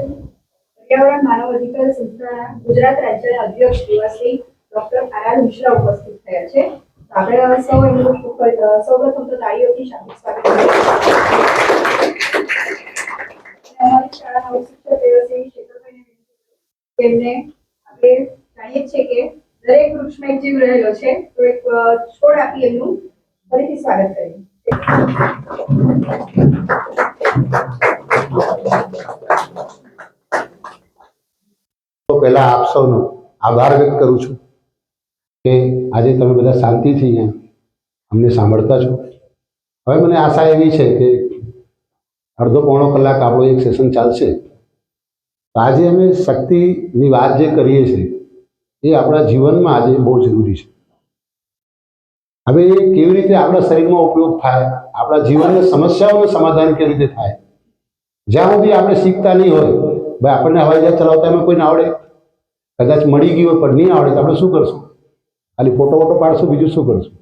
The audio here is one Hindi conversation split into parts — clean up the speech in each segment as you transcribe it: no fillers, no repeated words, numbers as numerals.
पर्यावरण मानव अधिकार संस्थाના ગુજરાત રાજ્યના અધ્યક્ષ દિવસની ડોક્ટર આર મિશ્રા ઉપસ્થિત થયા છે. આપણે સૌ એમનું સૌપ્રથમ તો તાળીઓથી સ્વાગત કરીએ. અમારી શાળાના ઉપશિક્ષક દેવશ્રી શેખરભાઈને તેમને આપણે જાણીએ છીએ કે દરેક વૃક્ષમાં એક જીવ રહેલો છે, તો એક છોડ આપી એમનું ફરીથી સ્વાગત કરીએ. તો પહેલા આપ સૌનો આભાર વ્યક્ત કરું છું કે આજે તમે બધા શાંતિથી અહીંયા અમને સાંભળતા છો. હવે મને આશા એવી છે કે અડધો પોણો કલાક આપણો એક સેશન ચાલશે. તો આજે અમે શક્તિની વાત જે કરીએ છીએ એ આપણા જીવનમાં આજે બહુ જરૂરી છે. હવે એ કેવી રીતે આપણા શરીરમાં ઉપયોગ થાય, આપણા જીવનની સમસ્યાઓનું સમાધાન કેવી રીતે થાય, જ્યાં સુધી આપણે શીખતા નહીં હોય. ભાઈ આપણને હવાઈ જહાજ ચલાવતા એમાં કોઈને આવડે, કદાચ મળી ગયું હોય પણ નહીં આવડે તો આપણે શું કરશું? ખાલી ફોટો પાડશું, બીજું શું કરશું?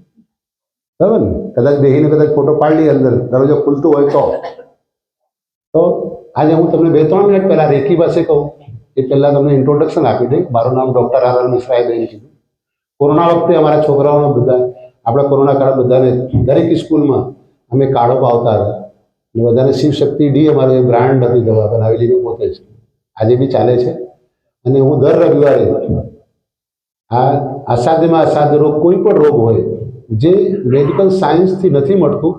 બરાબર ને? કદાચ બેહીને કદાચ ફોટો પાડી લઈએ, અંદર દરવાજો ખુલતું હોય તો આજે હું તમને 2-3 મિનિટ પહેલાં રેખી પાસે કહું એ પહેલાં તમને ઇન્ટ્રોડક્શન આપી દઈ. મારું નામ ડૉક્ટર આર મિશ્રા બેન છે. કોરોના વખતે અમારા છોકરાઓને બધા, આપણા કોરોના કાળ બધાને દરેક સ્કૂલમાં અમે કાર્ડો પાવતા હતા અને બધાને શિવશક્તિ ડી અમારી બ્રાન્ડ હતી દવા બનાવેલી મેં પોતે જ, આજે બી ચાલે છે. અને હું દર રવિવારે આ અસાધ્યમાં અસાધ્ય રોગ, કોઈ પણ રોગ હોય જે મેડિકલ સાયન્સથી નથી મળતું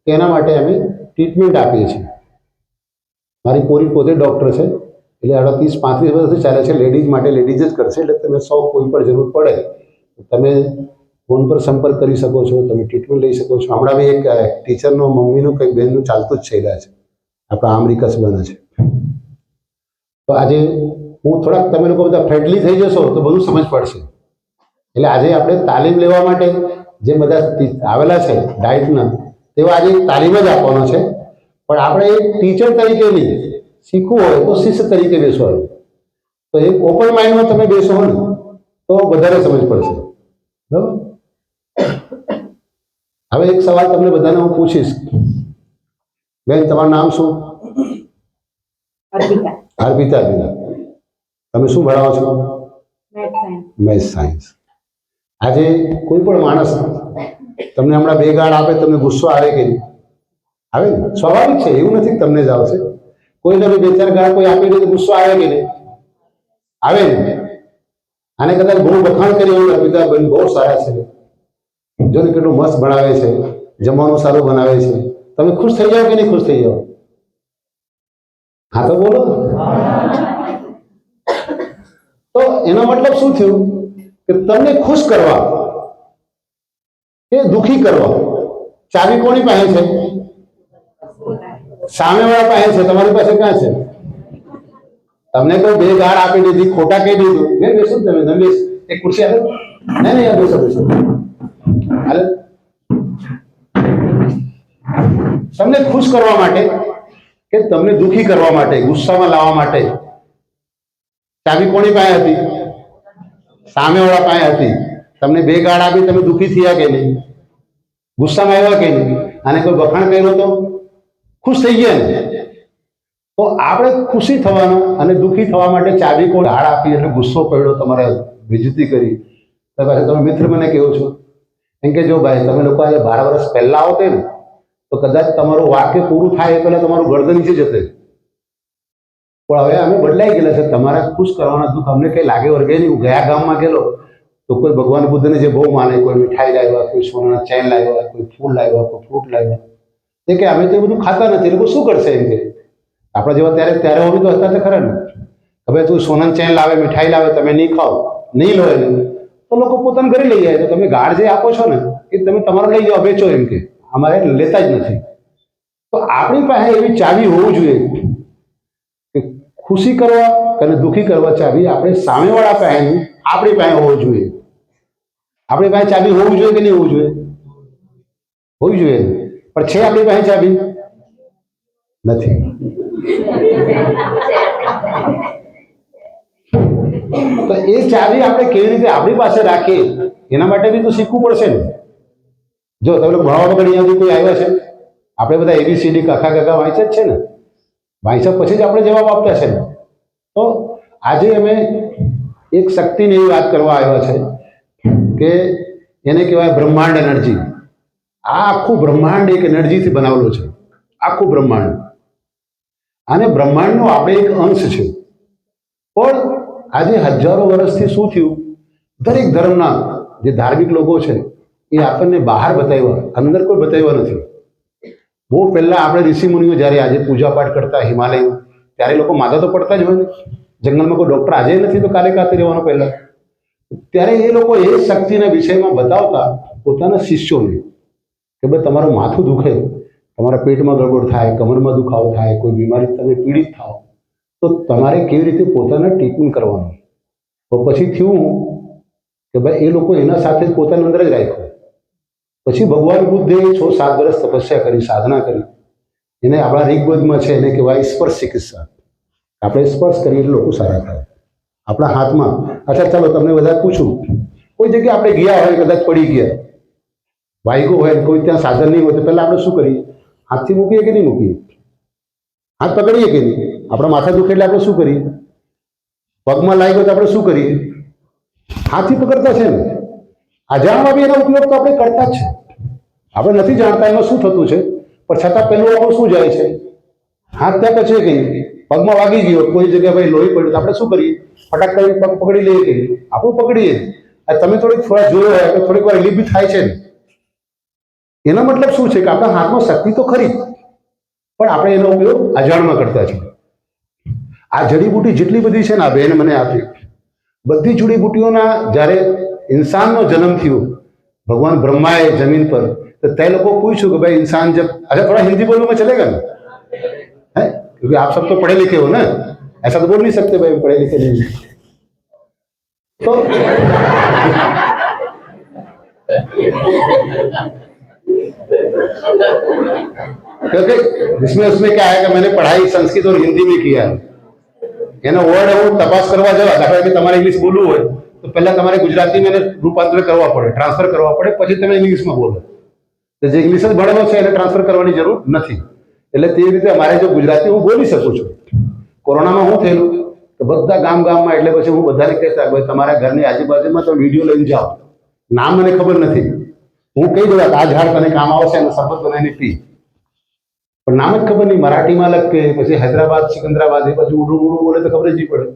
તેના માટે અમે ટ્રીટમેન્ટ આપીએ છીએ. મારી પૂરી પોતે ડૉક્ટર છે, એટલે 38-35 વર્ષથી ચાલે છે. લેડીઝ માટે લેડીઝ જ કરશે, એટલે તમે સૌ કોઈ પણ જરૂર પડે તમે ફોન પર સંપર્ક કરી શકો છો, તમે ટ્રીટમેન્ટ લઈ શકો છો. હમણાં બી એક ટીચરનો મમ્મીનું કંઈક બહેનનું ચાલતું જ છે, ઇલાજ આપણા આમરિકસ બને છે. તો આજે હું થોડાક તમે લોકો બધા ફ્રેન્ડલી થઈ જશો તો બધું સમજ પડશે. એટલે આજે આપણે તાલીમ લેવા માટે જે બધા આવેલા છે ડાયટના, તેઓ આજે તાલીમ જ આપવાનો છે. પણ આપણે એક ટીચર તરીકે નહીં, શીખવું હોય તો શિષ્ય તરીકે બેસવાનું. તો એક ઓપન માઇન્ડમાં તમે બેસો ને તો વધારે સમજ પડશે. બરાબર? હવે એક સવાલ તમને બધાને હું પૂછીશ. બેન, તમારું નામ શું? અર્પિતા બેન. તમે શું ભણાવો છો? Maths science. આજે કોઈ પણ માણસ તમને હમણાં 2 ગાળ આપે, તમને ગુસ્સો આવે કે નહીં? આવે ને? સ્વાભાવિક છે, એવું નથી તમને જ આવશે. કોઈ તમે 2-4 ગાળ કોઈ આપી દે તો ગુસ્સો આવે કે નહીં? આવે ને? આને કદાચ બહુ વખાણ કરી હોય, અર્પિતા બેન બહુ સારા છે, જો ને કેટલું મસ્ત ભણાવે છે, જમવાનું સારું બનાવે છે, તમે ખુશ થઈ જાઓ કે નહીં ખુશ થઈ જાઓ? હા તો બોલો. તો એનો મતલબ શું થયું કે તમને ખુશ કરવા કે દુખી કરવા ચાવી કોની પાસે છે? સામેવાળા પાસે છે. તમારી પાસે ક્યાં છે? તમને કોઈ 2 ગાળ આપી દીધી, ખોટા કહી દીધું, મેં બેસો તમે બેસ, એક ખુરશી આવે નહીં બેસો હાલે. તમને ખુશ કરવા માટે કે તમને દુખી કરવા માટે, ગુસ્સામાં લાવવા માટે ચાવી કોની પાસે હતી? સામેવાળા પાસે હતી. તમને 2 ગાળ આપી, તમે દુખી થયા કે નહીં? ગુસ્સામાં આવ્યા કે નહીં? અને કોઈ વખાણ કર્યો તો ખુશ થઈ ગયા ને? તો આપણે ખુશી થવાનું અને દુઃખી થવા માટે ચાવી કોઈ ગાળ આપી એટલે ગુસ્સો પડ્યો, તમારે બેઇજ્જતી કરી, તમે મિત્ર મને કહો છો એમ કે જો ભાઈ તમે લોકો આજે 12 વર્ષ પહેલા આવતે ને તો કદાચ તમારું વાક્ય પૂરું થાય એ પહેલાં તમારું ગરદન નીચે જશે. પણ હવે અમે બદલાઈ ગયેલા છે. તમારા ખુશ કરવાના દુઃખ અમને કંઈ લાગે વર્ગે નહીં. હું ગયા ગામમાં ગયેલો તો કોઈ ભગવાન બુદ્ધને જે બહુ માને, કોઈ મીઠાઈ લાવ્યા, કોઈ સોનાના ચેન લાવ્યા, કોઈ ફૂલ લાવ્યા, કોઈ ફ્રૂટ લાવ્યા. તે કે અમે તો એ બધું ખાતા નથી, એ લોકો શું કરશે એમ કે આપણા જેવા ત્યારે હોવી તો હતા તો ખરા ને. હવે તું સોનાની ચેન લાવે, મીઠાઈ લાવે, તમે નહીં ખાઓ, નહીં લો એને, તો લોકો પોતાના ઘરે લઈ જાય. તો તમે ગાળ જે આપો છો ને એ તમે તમારો લઈ જાઓ, વેચો, એમ કે અમારે લેતા જ નથી. તો આપણી પાસે એવી ચાવી હોવું જોઈએ કે ખુશી કરવા અને દુઃખી કરવા ચાવી આપણે સામેવાળા પાસે આપણી પાસે હોવું જોઈએ. આપણી પાસે ચાવી હોવું જોઈએ કે નહીં હોવું જોઈએ? હોવી જોઈએ. પણ છે આપણી પાસે ચાવી? નથી. તો એ ચાવી આપણે કેવી રીતે આપણી પાસે રાખીએ એના માટે બી તો શીખવું પડશે ને. જો તમે ભણવા વગર અહીંયાથી કોઈ આવ્યા છે, આપણે બધા ABCD કાકા કાકા વાંચ્યા જ છે ને, વાંચ્યા પછી જ આપણે જવાબ આપતા છે ને. તો આજે અમે એક શક્તિની એવી વાત કરવા આવ્યા છે કે એને કહેવાય બ્રહ્માંડ એનર્જી. આ આખું બ્રહ્માંડ એક એનર્જીથી બનાવેલું છે, આખું બ્રહ્માંડ. અને બ્રહ્માંડનો આપણે એક અંશ છે. પણ આજે હજારો વર્ષથી શું થયું, દરેક ધર્મના જે ધાર્મિક લોકો છે એ આપણને બહાર બતાવ્યા, અંદર કોઈ બતાવ્યા નથી. બહુ પહેલાં આપણે ઋષિમુનિઓ જ્યારે આજે પૂજાપાઠ કરતા હિમાલયમાં, ત્યારે લોકો માથા તો પડતા જ હોય ને. જંગલમાં કોઈ ડૉક્ટર આજે નથી તો કાલે કાતે રહેવાનો પહેલાં. ત્યારે એ લોકો એ શક્તિના વિષયમાં બતાવતા પોતાના શિષ્યોને કે ભાઈ તમારું માથું દુખે, તમારા પેટમાં ગડબડ થાય, કમરમાં દુખાવો થાય, કોઈ બીમારી તમે પીડિત થાઓ, તો તમારે કેવી રીતે પોતાના ટ્રીટમેન્ટ કરવાનું. તો પછી થયું કે ભાઈ એ લોકો એના સાથે જ પોતાની અંદર જ રાખ્યું. પછી ભગવાન બુદ્ધે 6-7 વર્ષ તપસ્યા કરી, સાધના કરી. એને આપણા ઋગ્વેદમાં છે, એને કહેવાય સ્પર્શ ચિકિત્સા. આપણે સ્પર્શ કરીએ એટલે લોકો સારા થાય આપણા હાથમાં. અચ્છા ચાલો તમને બધા પૂછું, કોઈ જગ્યાએ આપણે ગયા હોય, કદાચ પડી ગયા, વાગ્યું હોય, કોઈ ત્યાં સાધન નહીં હોય, તો પહેલાં આપણે શું કરીએ? હાથથી મૂકીએ કે નહીં મૂકીએ? હાથ પકડીએ કે નહીં? આપણા માથા દુખે એટલે આપણે શું કરીએ? પગમાં લાગ્યો તો આપણે શું કરીએ? હાથથી પકડતા છે ને. અજાણવા બી એનો ઉપયોગ તો આપણે કરતા જ છે. આપણે નથી જાણતા એમાં શું થતું છે, પણ છતાં પહેલું આપણું શું જાય છે? હાથ ત્યાં કચે કે પગમાં વાગી ગયો, કોઈ જગ્યાએ ભાઈ લોહી પડ્યું, તો આપણે શું કરીએ? ફટાક કરીને પગ પકડી લઈએ કે આપણું પકડીએ. તમે થોડા જોયો હોય તો થોડીક વાર રિલીફ બી થાય છે ને. એનો મતલબ શું છે કે આપણા હાથમાં શક્તિ તો ખરી, પણ આપણે એનો ઉપયોગ અજાણમાં કરતા છીએ. આ જડીબુટી જેટલી બધી છે ને, આ બેન મને આપી, બધી જડીબુટીઓના જ્યારે ઇન્સાનનો જન્મ થયો, ભગવાન બ્રહ્માએ જમીન પર, तो तय लोगों को पूछो कि भाई इंसान जब, अच्छा थोड़ा हिंदी बोलने में चलेगा ना, है क्योंकि आप सब तो पढ़े लिखे हो ना, ऐसा तो बोल नहीं सकते भाई पढ़े लिखे नहीं. तो क्योंकि इसमें उसमें क्या है कि मैंने पढ़ाई संस्कृत और हिंदी में किया है. એનો વર્ડ હું તપાસ કરવા જવા, દાખલા કે તમારે ઇંગ્લિશ બોલવું હોય તો પહેલા તમારે ગુજરાતીમાં એને રૂપાંતર કરવા પડે, ટ્રાન્સફર કરવા પડે, પછી તમે ઇંગ્લિશમાં બોલો. તો જે ઇંગ્લિશ જ ભણેલો છે એને ટ્રાન્સફર કરવાની જરૂર નથી. એટલે તે રીતે અમારે જો ગુજરાતી હું બોલી શકું છું. કોરોનામાં શું થયેલું કે બધા ગામમાં, એટલે પછી હું બધાને કહેતા ભાઈ તમારા ઘરની આજુબાજુમાં તો વિડીયો લઈને જાઓ, નામ મને ખબર નથી, હું કહી દઉં આ ઝાડ તને કામ આવશે અને શરબત બનાવીને પી, પણ નામ જ ખબર નહીં, મરાઠીમાં અલગ કે પછી હૈદરાબાદ સિકંદરાબાદ એ પછી ઉડું ઉડું બોલે તો ખબર જ નહીં પડે.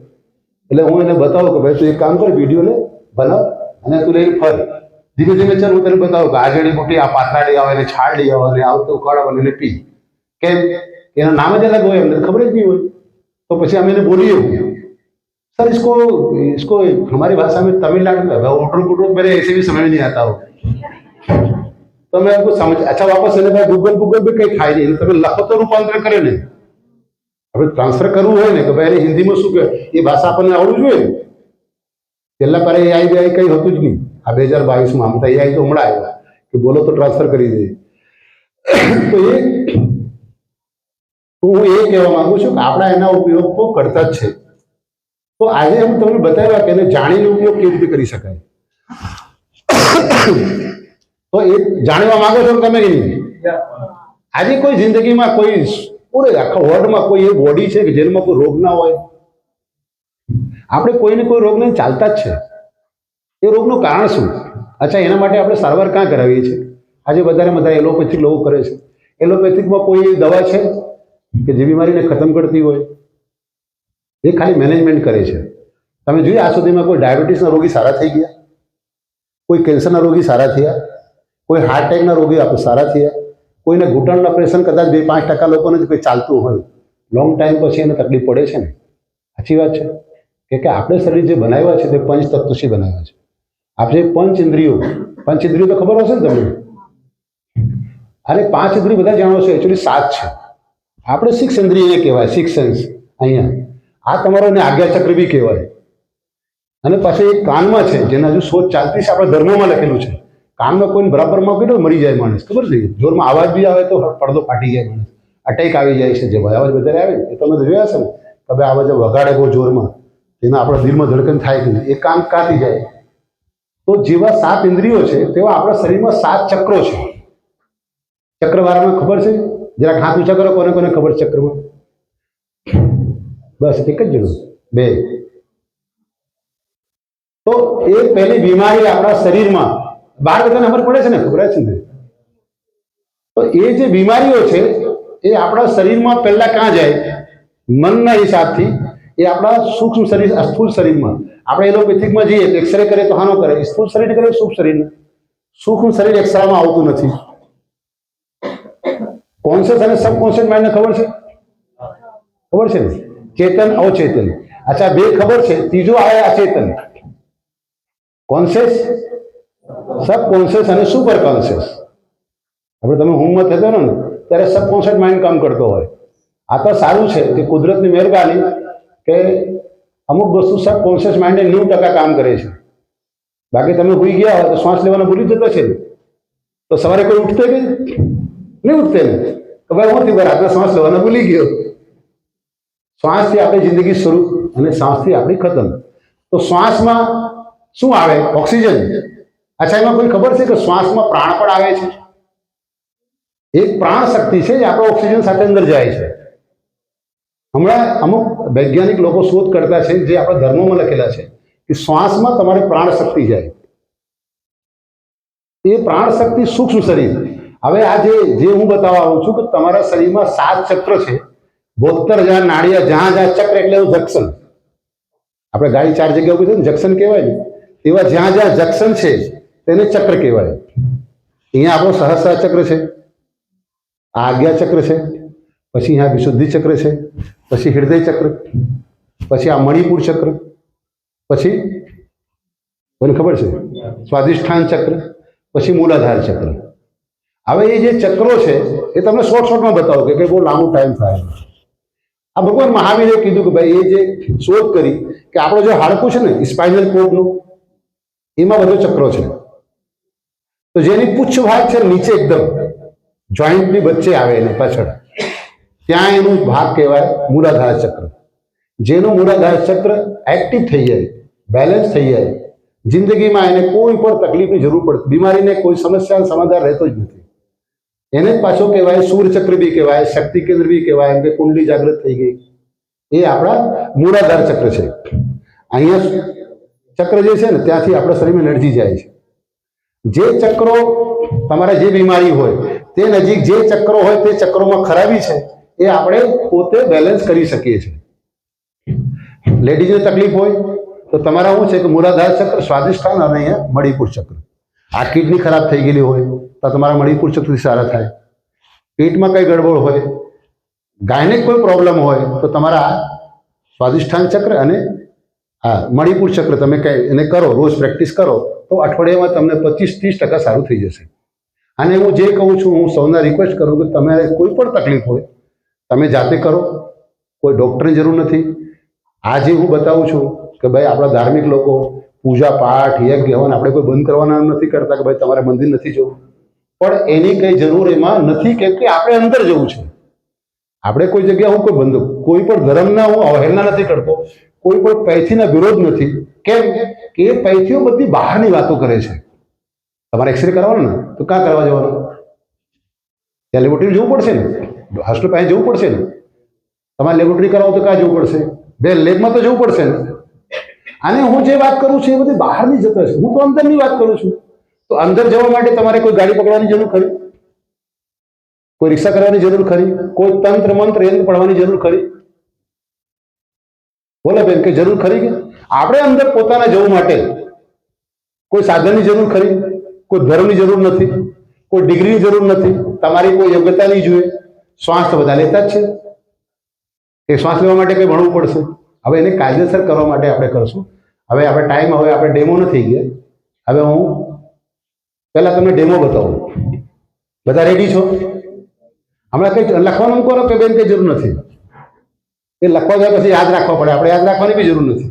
એટલે હું એને બતાવું કે ભાઈ તું એક કામ કર, વિડીયો લે, બનાવ અને તું લઈને ફર. ધીમે ધીમે ચાલ હું તને બતાવું કે આ જડીબુટી, આ પાથરા લઈ આવે, એને છાડ લઈ આવે, અને આવતો ઉકાળો અને પી. કેમ? એના નામ જ અલગ હોય, અમને ખબર જ નહીં હોય. તો પછી અમે એને બોલીએ सर इसको हमारी भाषा में तमिलनाडु में उड्रू पुड्रू मेरे ऐसे भी समझ नहीं आता हो. तो मैं आपको समझ, अच्छा वापस એને ભાઈ ગૂગલ બી કંઈ થાય નહીં, તમે લખો તો રૂપાંતર કરે ને. હવે ટ્રાન્સફર કરવું હોય ને કે ભાઈ એને હિન્દીમાં શું કહે, એ ભાષા આપણને આવડવું જોઈએ. પહેલાં પહેલાં એઆઈ કંઈ હતું જ નહીં. આ 2022માં આમ તો એઆઈ તો હમણાં આવ્યા કે બોલો તો ટ્રાન્સફર કરી દે. તો હું એ કહેવા માંગુ છું કે આપણા એના ઉપયોગ તો કરતા જ છે. તો આજે હું તમને બતાવ્યા કે એને જાણીને ઉપયોગ કેવી રીતે કરી શકાય. તો એ જાણવા માંગો છો તમે કે નહીં? આજે કોઈ જિંદગીમાં કોઈ પૂરે આખા વર્લ્ડમાં કોઈ એ બોડી છે કે જેમાં કોઈ રોગ ના હોય? આપણે કોઈને કોઈ રોગ નહીં, ચાલતા જ છે. એ રોગનું કારણ શું? અચ્છા એના માટે આપણે સારવાર ક્યાં કરાવીએ છીએ? આજે વધારે એલોપેથિક લોકો કરે છે. એલોપેથિકમાં કોઈ દવા છે કે જે બીમારીને ખતમ કરતી હોય? એ ખાલી મેનેજમેન્ટ કરે છે. તમે જોઈએ આ સુધીમાં કોઈ ડાયાબિટીસના રોગી સારા થઈ ગયા, કોઈ કેન્સરના રોગી સારા થયા, કોઈ હાર્ટ એટેકના રોગી આપણે સારા થયા, કોઈને ઘૂંટણના ઓપરેશન કદાચ 2-5% લોકોને જ કોઈ ચાલતું હોય, લોંગ ટાઈમ પછી એને તકલીફ પડે છે ને. સાચી વાત છે કે આપણે શરીર જે બનાવ્યા છે તે પંચતત્વથી બનાવ્યા છે. આપણે પંચ ઇન્દ્રિયો તો ખબર હશે ને તમને? અરે 5 ઇન્દ્રિયો બધા જાણો છો, એકચ્યુઅલી 7 છે. આપણે 6 ઇન્દ્રિય કહેવાય, 6 સેન્સ. અહીંયા આ તમારો એને આજ્ઞાચક્ર બી કહેવાય. અને પાછું એક કાનમાં છે જેના હજુ શોધ ચાલતી છે, આપણા ધર્મોમાં લખેલું છે. કાનમાં કોઈને બરાબરમાં કેટલો મરી જાય માણસ, ખબર છે? જોરમાં અવાજ બી આવે તો પડદો ફાટી જાય માણસ, અટેક આવી જાય છે. જે અવાજ વધારે આવે એ તમે તો જોયા છે ને કે ભાઈ અવાજ વગાડે બહુ જોરમાં, એના આપણા દિલમાં ધડકન થાય કે નહીં, એ કામ કાંથી જાય. તો જેવા 7 ઇન્દ્રિયો છે તેવા આપણા શરીરમાં 7 ચક્રો છે. ચક્રવાળામાં ખબર છે? જરાક હાથ ઊંચા કરો, કોને કોને ખબર ચક્રમાં? બસ એક જ જણો. બે. તો એ પહેલી બીમારી આપણા શરીરમાં બહાર બધાને ખબર પડે છે ને, ખબર છે ને? તો એ જે બીમારીઓ છે એ આપણા શરીરમાં પહેલા ક્યાં જાય? મનના હિસાબથી એ આપણા સૂક્ષ્મ શરીર, સ્થૂળ શરીરમાં. આપણે એલોપેથિકમાં જઈએ તો એક્સરે કરીએ તો હાનો કરે? સ્થૂળ શરીર કરે, સૂક્ષ્મ શરીરને. સૂક્ષ્મ શરીર એક્સરામાં આવતું નથી. કોન્શિયસ અને સબકોન્શિયસ માઇન્ડને ખબર છે? ખબર છે ને? ચેતન, અવચેતન. અચ્છા, બે ખબર છે, ત્રીજો આવે અચેતન. કોન્શિયસ, સબકોન્શિયસ અને સુપર કોન્શિયસ. આપણે તમે ઊંઘમાં થતો ને ત્યારે સબકોન્શિયસ માઇન્ડ કામ કરતો હોય. આ તો સારું છે કે કુદરતની મહેરબાની કે અમુક વસ્તુ સબકોન્શિયસ માઇન્ડે 90% કામ કરે છે. બાકી તમે ભૂલી ગયા હોય તો શ્વાસ લેવાના ભૂલી જતો છે ને, તો સવારે કોઈ ઉઠતે કે નહીં ઉઠતે ને, તો ભાઈ હું થી રાત્રે શ્વાસ લેવાના ભૂલી ગયો. શ્વાસથી આપણી જિંદગી શરૂ અને શ્વાસથી આપણી ખતમ. તો શ્વાસમાં શું આવે? ઓક્સિજન. અચ્છા, એમાં કોઈ ખબર છે કે શ્વાસમાં પ્રાણ પણ આવે છે? એક પ્રાણ શક્તિ છે જે આપણો ઓક્સિજન સાથે અંદર જાય છે. હમણાં અમુક વૈજ્ઞાનિક લોકો શોધ કરતા છે, જે આપણા ધર્મોમાં લખેલા છે કે શ્વાસમાં તમારી પ્રાણ શક્તિ જાય. એ પ્રાણ શક્તિ સૂક્ષ્મ શરીર. હવે આ જે હું બતાવવા આવું છું કે તમારા શરીરમાં 7 ચક્ર છે. 72,000 નાડિયા, જ્યાં જ્યાં ચક્ર એટલે જંક્શન. આપણે ગાડી 4 જગ્યા ઉભી થાય ને જંક્શન કહેવાય ને, એવા જ્યાં જ્યાં જંક્શન છે તેને ચક્ર કહેવાય. અહીંયા આપણો સહસ્ત્રાર ચક્ર છે, આ આજ્ઞા ચક્ર છે, પછી અહીંયા વિશુદ્ધિ ચક્ર છે, પછી હૃદય ચક્ર, પછી આ મણિપુર ચક્ર, પછી મને ખબર છે સ્વાધિષ્ઠાન ચક્ર, પછી મૂલાધાર ચક્ર. હવે એ જે ચક્રો છે એ તમને શોર્ટમાં બતાવો કે બહુ લાંબો ટાઈમ થાય. આ ભગવાન મહાવીરે કીધું કે ભાઈ એ જે શોધ કરી કે આપણો જે હાડકું છે ને સ્પાઇનલ કોર્ડનું, એમાં બધો ચક્રો છે. તો જેની પૂછ ભાગ છે નીચે એકદમ જોઈન્ટની વચ્ચે આવે એને પાછળ, ત્યાં એનું ભાગ કહેવાય મૂલાધાર ચક્ર. જેનું મૂલાધાર ચક્ર એક્ટિવ થઈ જાય, બેલેન્સ થઈ જાય, જિંદગીમાં એને કોઈ પણ તકલીફની જરૂર પડતી, બીમારીને કોઈ સમસ્યાનું સમાધાન રહેતો જ નથી. એને જ પાછો કહેવાય સૂર્યચક્ર બી કહેવાય, શક્તિ કેન્દ્ર બી કહેવાય, એમ કે કુંડલી જાગૃત થઈ ગઈ. એ આપણા મૂલાધાર ચક્ર છે. અહીંયા ચક્ર જે છે ને ત્યાંથી આપણા શરીરમાં એનર્જી જાય છે. જે ચક્રો તમારા જે બીમારી હોય તે નજીક જે ચક્રો હોય તે ચક્રોમાં ખરાબી છે એ આપણે પોતે બેલેન્સ કરી શકીએ છીએ. લેડીઝને તકલીફ હોય તો તમારા શું છે કે મૂલાધાર ચક્ર, સ્વાધિષ્ઠાન અને અહીંયા મણિપુર ચક્ર. આ કિડની ખરાબ થઈ ગયેલી હોય તો તમારા મણિપુર ચક્રથી સારા થાય. પેટમાં કંઈ ગડબડ હોય, ગાયને કોઈ પ્રોબ્લેમ હોય તો તમારા સ્વાધિષ્ઠાન ચક્ર અને હા મણિપુર ચક્ર તમે કંઈ એને કરો, રોજ પ્રેક્ટિસ કરો તો અઠવાડિયામાં તમને 25-30% સારું થઈ જશે. અને હું જે કહું છું, હું સૌને રિક્વેસ્ટ કરું કે તમે કોઈ પણ તકલીફ હોય તમે જાતે કરો, કોઈ ડૉક્ટરની જરૂર નથી. આજે હું બતાવું છું કે ભાઈ આપણા ધાર્મિક લોકો પૂજા પાઠ યજ્ઞ હવન આપણે કોઈ બંધ કરવાના નથી કરતા કે ભાઈ તમારે મંદિર નથી જવું, પણ એની કંઈ જરૂર એમાં નથી, કેમ કે આપણે અંદર જવું છે. આપણે કોઈ જગ્યા હું કોઈ બંધ, કોઈ પણ ધર્મના હું અવહેલના નથી કરતો, કોઈ પણ પૈથીના વિરોધ નથી. કેમ કે એ પૈથીઓ બધી બહારની વાતો કરે છે. તમારે એક્સરે કરાવવાનો ને તો ક્યાં કરવા જવાનું? ત્યાં લેબોરેટરી જવું પડશે ને, હોસ્પિટલ પાસે જવું પડશે ને. તમારે લેબોરેટરી કરાવો તો ક્યાં જવું પડશે? બે લેબમાં તો જવું પડશે ને. અને હું જે વાત કરું છું એ બધી બહારની જતો છે, હું તો અંદરની વાત કરું છું. તો અંદર જવા માટે તમારે કોઈ ગાડી પકડવાની જરૂર ખરી? કોઈ રિક્ષા કરવાની જરૂર ખરી? કોઈ તંત્ર મંત્ર યંત્ર પડવાની જરૂર ખરી? બોલો બેન, કે જરૂર ખરી? કે આપણે અંદર પોતાના જવું માટે કોઈ સાધનની જરૂર ખરી? કોઈ ધર્મની જરૂર નથી, કોઈ ડિગ્રીની જરૂર નથી, તમારી કોઈ યોગ્યતા નહીં જોઈએ. શ્વાસ તો બધા લેતા જ છે. એ શ્વાસ લેવા માટે કંઈ ભણવું પડશે. હવે એને કાયદેસર કરવા માટે આપણે કરશું. હવે આપણે ટાઈમ, હવે આપણે ડેમો નથી ગયા. હવે હું પહેલાં તમને ડેમો બતાવું. બધા રેડી છો? હમણાં કંઈ લખવાનું કરો કે બેન કંઈ જરૂર નથી. એ લખવા જાય પછી યાદ રાખવા પડે, આપણે યાદ રાખવાની બી જરૂર નથી.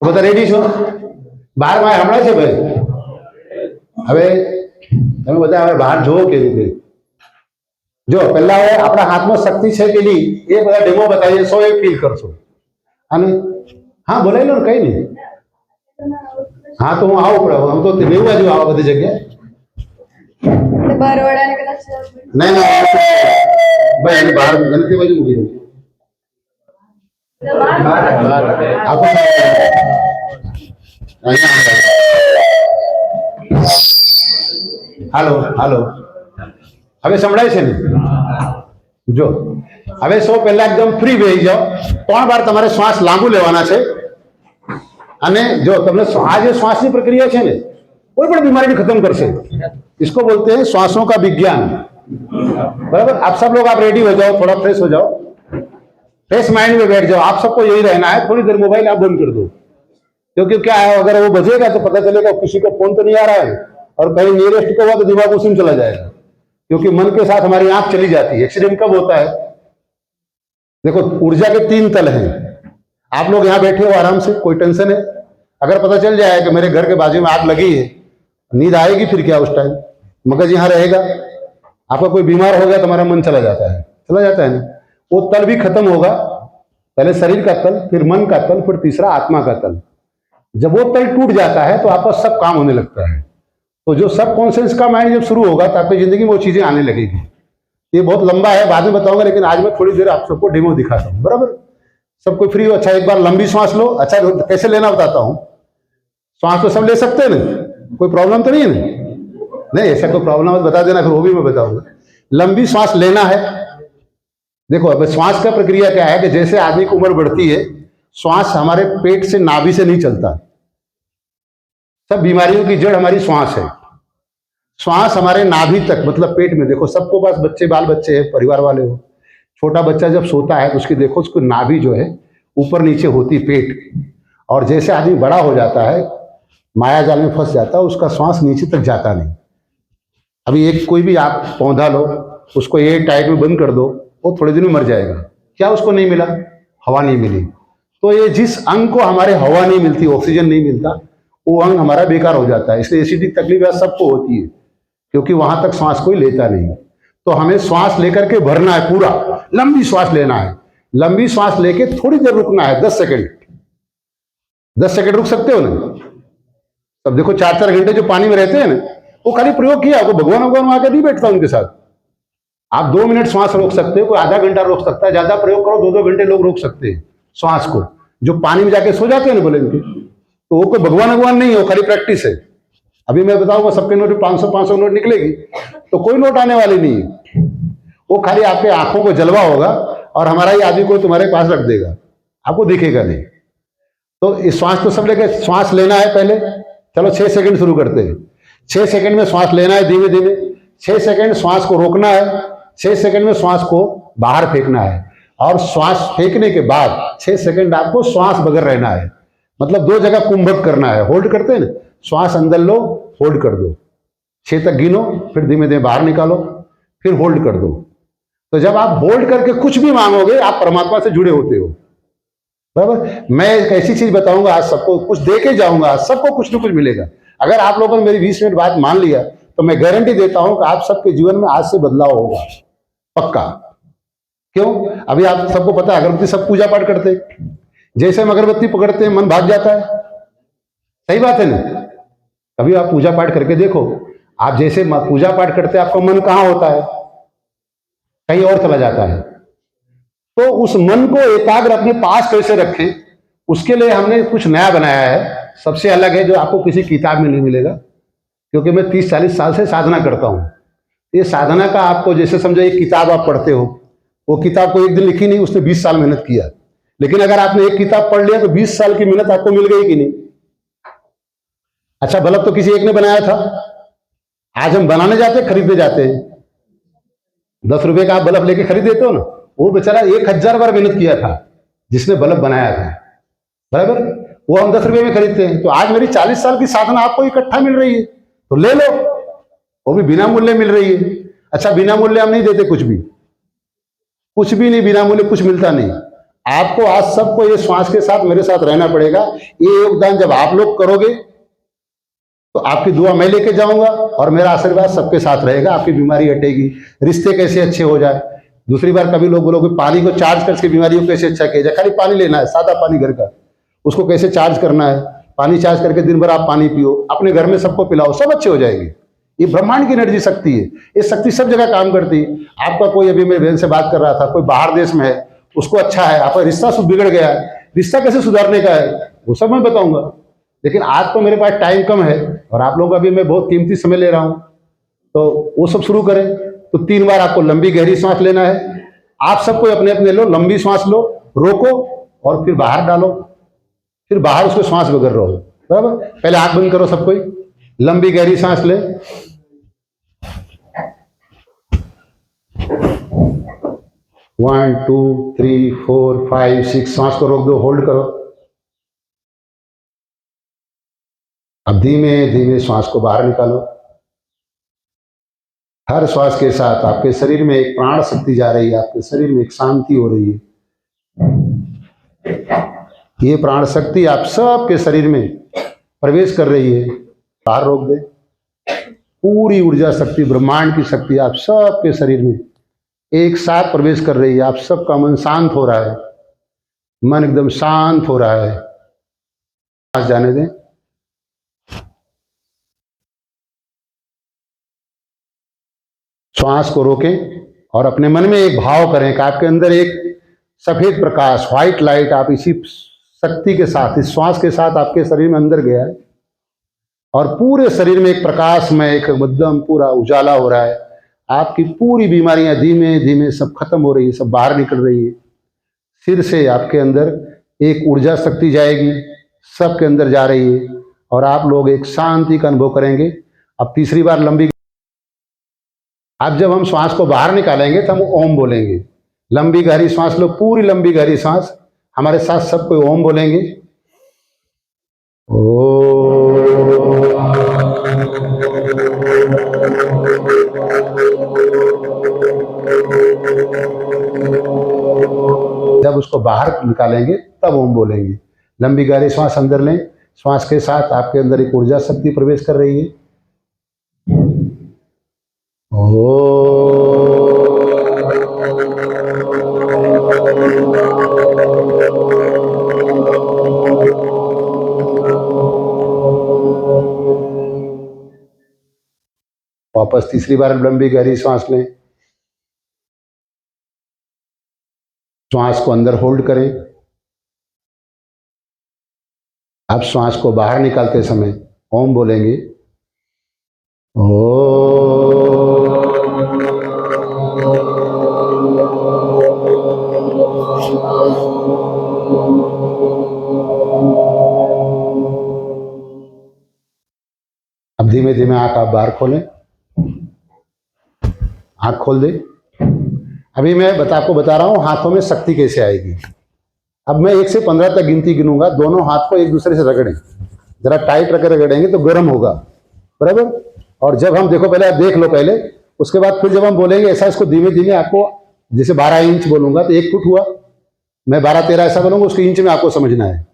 બધા રેડી છો? 12 માય હમણાં છે ભાઈ. હવે તમે બધા હવે બહાર જુઓ કેવી રીતે. જો પહેલા હવે આપણા હાથમાં શક્તિ છે કે નહીં એ બધા ડેમો બતાવીએ, 100 એ ફીલ કરશો. અને હા બોલાવી લો ને, કંઈ નહીં. હા તો હું આવું પડે, આમ તો મેં બાજુ આવા બધી જગ્યાએ નહીં ના ભાઈ, એને બહાર ગણતી બાજુ મૂકી દઉં. आपको હાલો હાલો હવે સંભળાય છે ને જો હવે સૌ પહેલા એકદમ ફ્રી બેસી જાઓ 3 વાર તમારે શ્વાસ લાંબુ લેવાના છે અને જો તમને આ જે શ્વાસની પ્રક્રિયા છે ને कोई પણ बीमारी खत्म कर से इसको बोलते हैं श्वासों का विज्ञान बराबर। आप सब लोग आप रेडी हो जाओ, थोड़ा फ्रेश हो जाओ, फ्रेश माइंड में बैठ जाओ। आप सबको यही रहना है, थोड़ी देर मोबाइल आप बंद कर दो, क्योंकि क्या है अगर वो बजेगा तो पता चलेगा किसी को फोन तो नहीं आ रहा है और कहीं नियरेस्ट को हुआ तो दिमाग उसी में चला जाएगा, क्योंकि मन के साथ हमारी आंख चली जाती है। एक्सीडेंट कब होता है? देखो ऊर्जा के 3 तल हैं। आप लोग यहाँ बैठे हो आराम से, कोई टेंशन है? अगर पता चल जाए कि मेरे घर के बाजू में आग लगी है, नींद आएगी फिर क्या? उस टाइम मगज यहाँ रहेगा। आपका कोई बीमार हो गया, तुम्हारा मन चला जाता है ना। वो तल भी खत्म होगा, पहले शरीर का तल, फिर मन का तल, फिर तीसरा आत्मा का तल। जब वो तल टूट जाता है तो आपका सब काम होने लगता है। तो जो सब कॉन्शियस का माइंड जब शुरू होगा तो आपकी जिंदगी में वो चीजें आने लगेगी। ये बहुत लंबा है, बाद में बताऊंगा, लेकिन आज मैं थोड़ी देर आप सबको डेमो दिखाता हूँ, बराबर। सबको फ्री हो? अच्छा, एक बार लंबी सांस लो। अच्छा, कैसे लेना बताता हूँ। सांस तो सब ले सकते हैं ना, कोई प्रॉब्लम तो नहीं है ना? नहीं, ऐसा कोई प्रॉब्लम है बता देना, फिर वो भी मैं बताऊंगा। लंबी सांस लेना है। देखो अब श्वास का प्रक्रिया क्या है कि जैसे आदमी की उम्र बढ़ती है, श्वास हमारे पेट से नाभि से नहीं चलता। सब बीमारियों की जड़ हमारी श्वास है। श्वास हमारे नाभि तक, मतलब पेट में। देखो सबको पास बच्चे, बाल बच्चे हैं, परिवार वाले हो। छोटा बच्चा जब सोता है तो उसकी देखो उसको नाभि जो है ऊपर नीचे होती, पेट। और जैसे आदमी बड़ा हो जाता है, माया जाल में फंस जाता है, उसका श्वास नीचे तक जाता नहीं। अभी एक कोई भी आप पौधा लो, उसको ये टाइट में बंद कर दो, वो थोड़े दिन में मर जाएगा। क्या उसको नहीं मिला? हवा नहीं मिली। तो ये जिस अंग को हमारे हवा नहीं मिलती, ऑक्सीजन नहीं मिलता, वो अंग हमारा बेकार हो जाता है। इसलिए एसिडिक तकलीफ सबको होती है, क्योंकि वहां तक श्वास कोई लेता नहीं। तो हमें श्वास लेकर के भरना है, पूरा लंबी श्वास लेना है। लंबी श्वास लेके थोड़ी देर रुकना है, 10 सेकंड। 10 सेकंड रुक सकते हो ना? अब देखो 4-4 घंटे जो पानी में रहते हैं ना, वो खाली प्रयोग किया, वो भगवान वहां आकर नहीं बैठता उनके साथ। आप 2 मिनट श्वास रोक सकते हो, कोई आधा घंटा रोक सकता है। ज्यादा प्रयोग करो, 2-2 घंटे लोग रोक सकते हैं श्वास को। जो पानी में जाके सो जाते हैं ना बोले इनके, तो वो कोई भगवान नहीं है, वो खाली प्रैक्टिस है। अभी मैं बताऊंगा, सबके नोट 500 नोट निकलेगी तो कोई नोट आने वाली नहीं है। वो खाली आपके आंखों को जलवा होगा और हमारा ही आदमी को तुम्हारे पास रख देगा, आपको दिखेगा नहीं। तो इस श्वास तो सब लेके श्वास लेना है पहले। चलो 6 सेकंड शुरू करते हैं। 6 सेकंड में श्वास लेना है धीमे धीमे। 6 सेकंड श्वास को रोकना है। 6 सेकंड में श्वास को बाहर फेंकना है। और श्वास फेंकने के बाद 6 सेकंड आपको श्वास बगैर रहना है। मतलब 2 जगह कुंभक करना है। होल्ड करते हैं ना, श्वास अंदर लो, होल्ड कर दो, 6 तक गिनो, फिर धीमे धीमे बाहर निकालो, फिर होल्ड कर दो। तो जब आप होल्ड करके कुछ भी मांगोगे, आप परमात्मा से जुड़े होते हो, बराबर। मैं एक ऐसी चीज बताऊंगा, आज सबको कुछ दे के जाऊंगा, आज सबको कुछ न कुछ मिलेगा। अगर आप लोगों ने मेरी 20 मिनट बात मान लिया तो मैं गारंटी देता हूं कि आप सबके जीवन में आज से बदलाव होगा, पक्का। क्यों? अभी आप सबको पता है, अगरबत्ती सब पूजा पाठ करते हैं। जैसे हम अगरबत्ती पकड़ते हैं, मन भाग जाता है। सही बात है ना? कभी आप पूजा पाठ करके देखो, आप जैसे पूजा पाठ करते हैं, आपका मन कहाँ होता है? कहीं और चला जाता है। तो उस मन को एकाग्र अपने पास कैसे रखें, उसके लिए हमने कुछ नया बनाया है। सबसे अलग है, जो आपको किसी किताब में नहीं मिलेगा, क्योंकि मैं 30-40 साल से साधना करता हूं। ये साधना का आपको जैसे समझो, एक किताब आप पढ़ते हो, वो किताब को एक दिन लिखी नहीं, उसने 20 साल मेहनत किया। लेकिन अगर आपने एक किताब पढ़ लिया तो 20 साल की मेहनत आपको मिल गई कि नहीं? अच्छा, बल्ब तो किसी एक ने बनाया था। आज हम बनाने जाते हैं, खरीदने जाते हैं। 10 रुपए का आप बल्ब लेके खरीद देते हो ना, वो बेचारा 1000 बार मेहनत किया था जिसने बल्ब बनाया था, बराबर। वो हम 10 रुपए में खरीदते हैं। तो आज मेरी 40 साल की साधना आपको इकट्ठा मिल रही है, तो ले लो, वो भी बिना मूल्य मिल रही है। अच्छा, बिना मूल्य हम नहीं देते कुछ भी नहीं, बिना मूल्य कुछ मिलता नहीं। आपको आज सबको ये श्वास के साथ मेरे साथ रहना पड़ेगा। ये योगदान जब आप लोग करोगे तो आपकी दुआ मैं लेके जाऊंगा और मेरा आशीर्वाद सबके साथ रहेगा। आपकी बीमारी हटेगी, रिश्ते कैसे अच्छे हो जाए। दूसरी बार कभी लोग बोलोगे पानी को चार्ज करके बीमारियों को कैसे अच्छा किया जाए। खाली पानी लेना है, सादा पानी घर का, उसको कैसे चार्ज करना है। पानी चार्ज करके दिन भर आप पानी पियो, अपने घर में सबको पिलाओ, सब अच्छे हो जाएंगे। ये ब्रह्मांड की एनर्जी शक्ति है। ये शक्ति सब जगह काम करती है। आपका कोई, अभी मेरे बहन से बात कर रहा था, कोई बाहर देश में है, उसको अच्छा है, आपका रिश्ता बिगड़ गया है, रिश्ता कैसे सुधारने का है वो सब मैं बताऊंगा। लेकिन आज तो मेरे पास टाइम कम है और आप लोगों का भी मैं बहुत कीमती समय ले रहा हूं, तो वो सब शुरू करें। तो 3 बार आपको लंबी गहरी सांस लेना है। आप सबको अपने अपने लो, लंबी सांस लो, रोको और फिर बाहर डालो, फिर बाहर उसको सांस वगैरह रहो। बराबर, पहले आंख बंद करो सब कोई, लंबी गहरी सांस ले। 1 2 3 4 5 6, सांस को रोक दो, होल्ड करो। अब धीमे धीमे श्वास को बाहर निकालो। हर श्वास के साथ आपके शरीर में एक प्राण शक्ति जा रही है, आपके शरीर में एक शांति हो रही है। ये प्राण शक्ति आप सबके शरीर में प्रवेश कर रही है। बाहर रोक दे। पूरी ऊर्जा शक्ति, ब्रह्मांड की शक्ति आप सबके शरीर में एक साथ प्रवेश कर रही है। आप सबका मन शांत हो रहा है, मन एकदम शांत हो रहा है। सांस जाने दें। श्वास को रोकें और अपने मन में एक भाव करें कि आपके अंदर एक सफेद प्रकाश, व्हाइट लाइट, आप इसी शक्ति के साथ, इस श्वास के साथ आपके शरीर में अंदर गया है और पूरे शरीर में एक प्रकाश में एक एकदम पूरा उजाला हो रहा है। आपकी पूरी बीमारियां धीमे धीमे सब खत्म हो रही है, सब बाहर निकल रही है। सिर से आपके अंदर एक ऊर्जा शक्ति जाएगी, सबके अंदर जा रही है और आप लोग एक शांति का अनुभव करेंगे। अब 3 बार लंबी, अब जब हम श्वास को बाहर निकालेंगे तो हम ओम बोलेंगे। लंबी गहरी सांस लो, पूरी लंबी गहरी सांस। हमारे साथ सब कोई ओम बोलेंगे। जब उसको बाहर निकालेंगे तब ओम बोलेंगे। लंबी गहरी सांस अंदर लें। श्वास के साथ आपके अंदर एक ऊर्जा शक्ति प्रवेश कर रही है। वापस 3 बार लंबी गहरी सांस लें। श्वास को अंदर होल्ड करें। अब श्वास को बाहर निकालते समय ओम बोलेंगे। अब धीमे धीमे आंख आप बाहर खोलें। आंख खोल दे। अभी मैं आपको बता रहा हूं हाथों में शक्ति कैसे आएगी। अब मैं 1 से 15 तक गिनती गिनूंगा। दोनों हाथ को एक दूसरे से रगड़ें, जरा टाइट रख रगड़ेंगे तो गर्म होगा। बराबर। और जब हम, देखो पहले आप देख लो पहले, उसके बाद फिर जब हम बोलेंगे ऐसा, इसको धीमे धीमे आपको, जैसे 12 इंच बोलूंगा तो 1 फुट हुआ, मैं 12 13 ऐसा बोलूंगा, उसके इंच में आपको समझना है।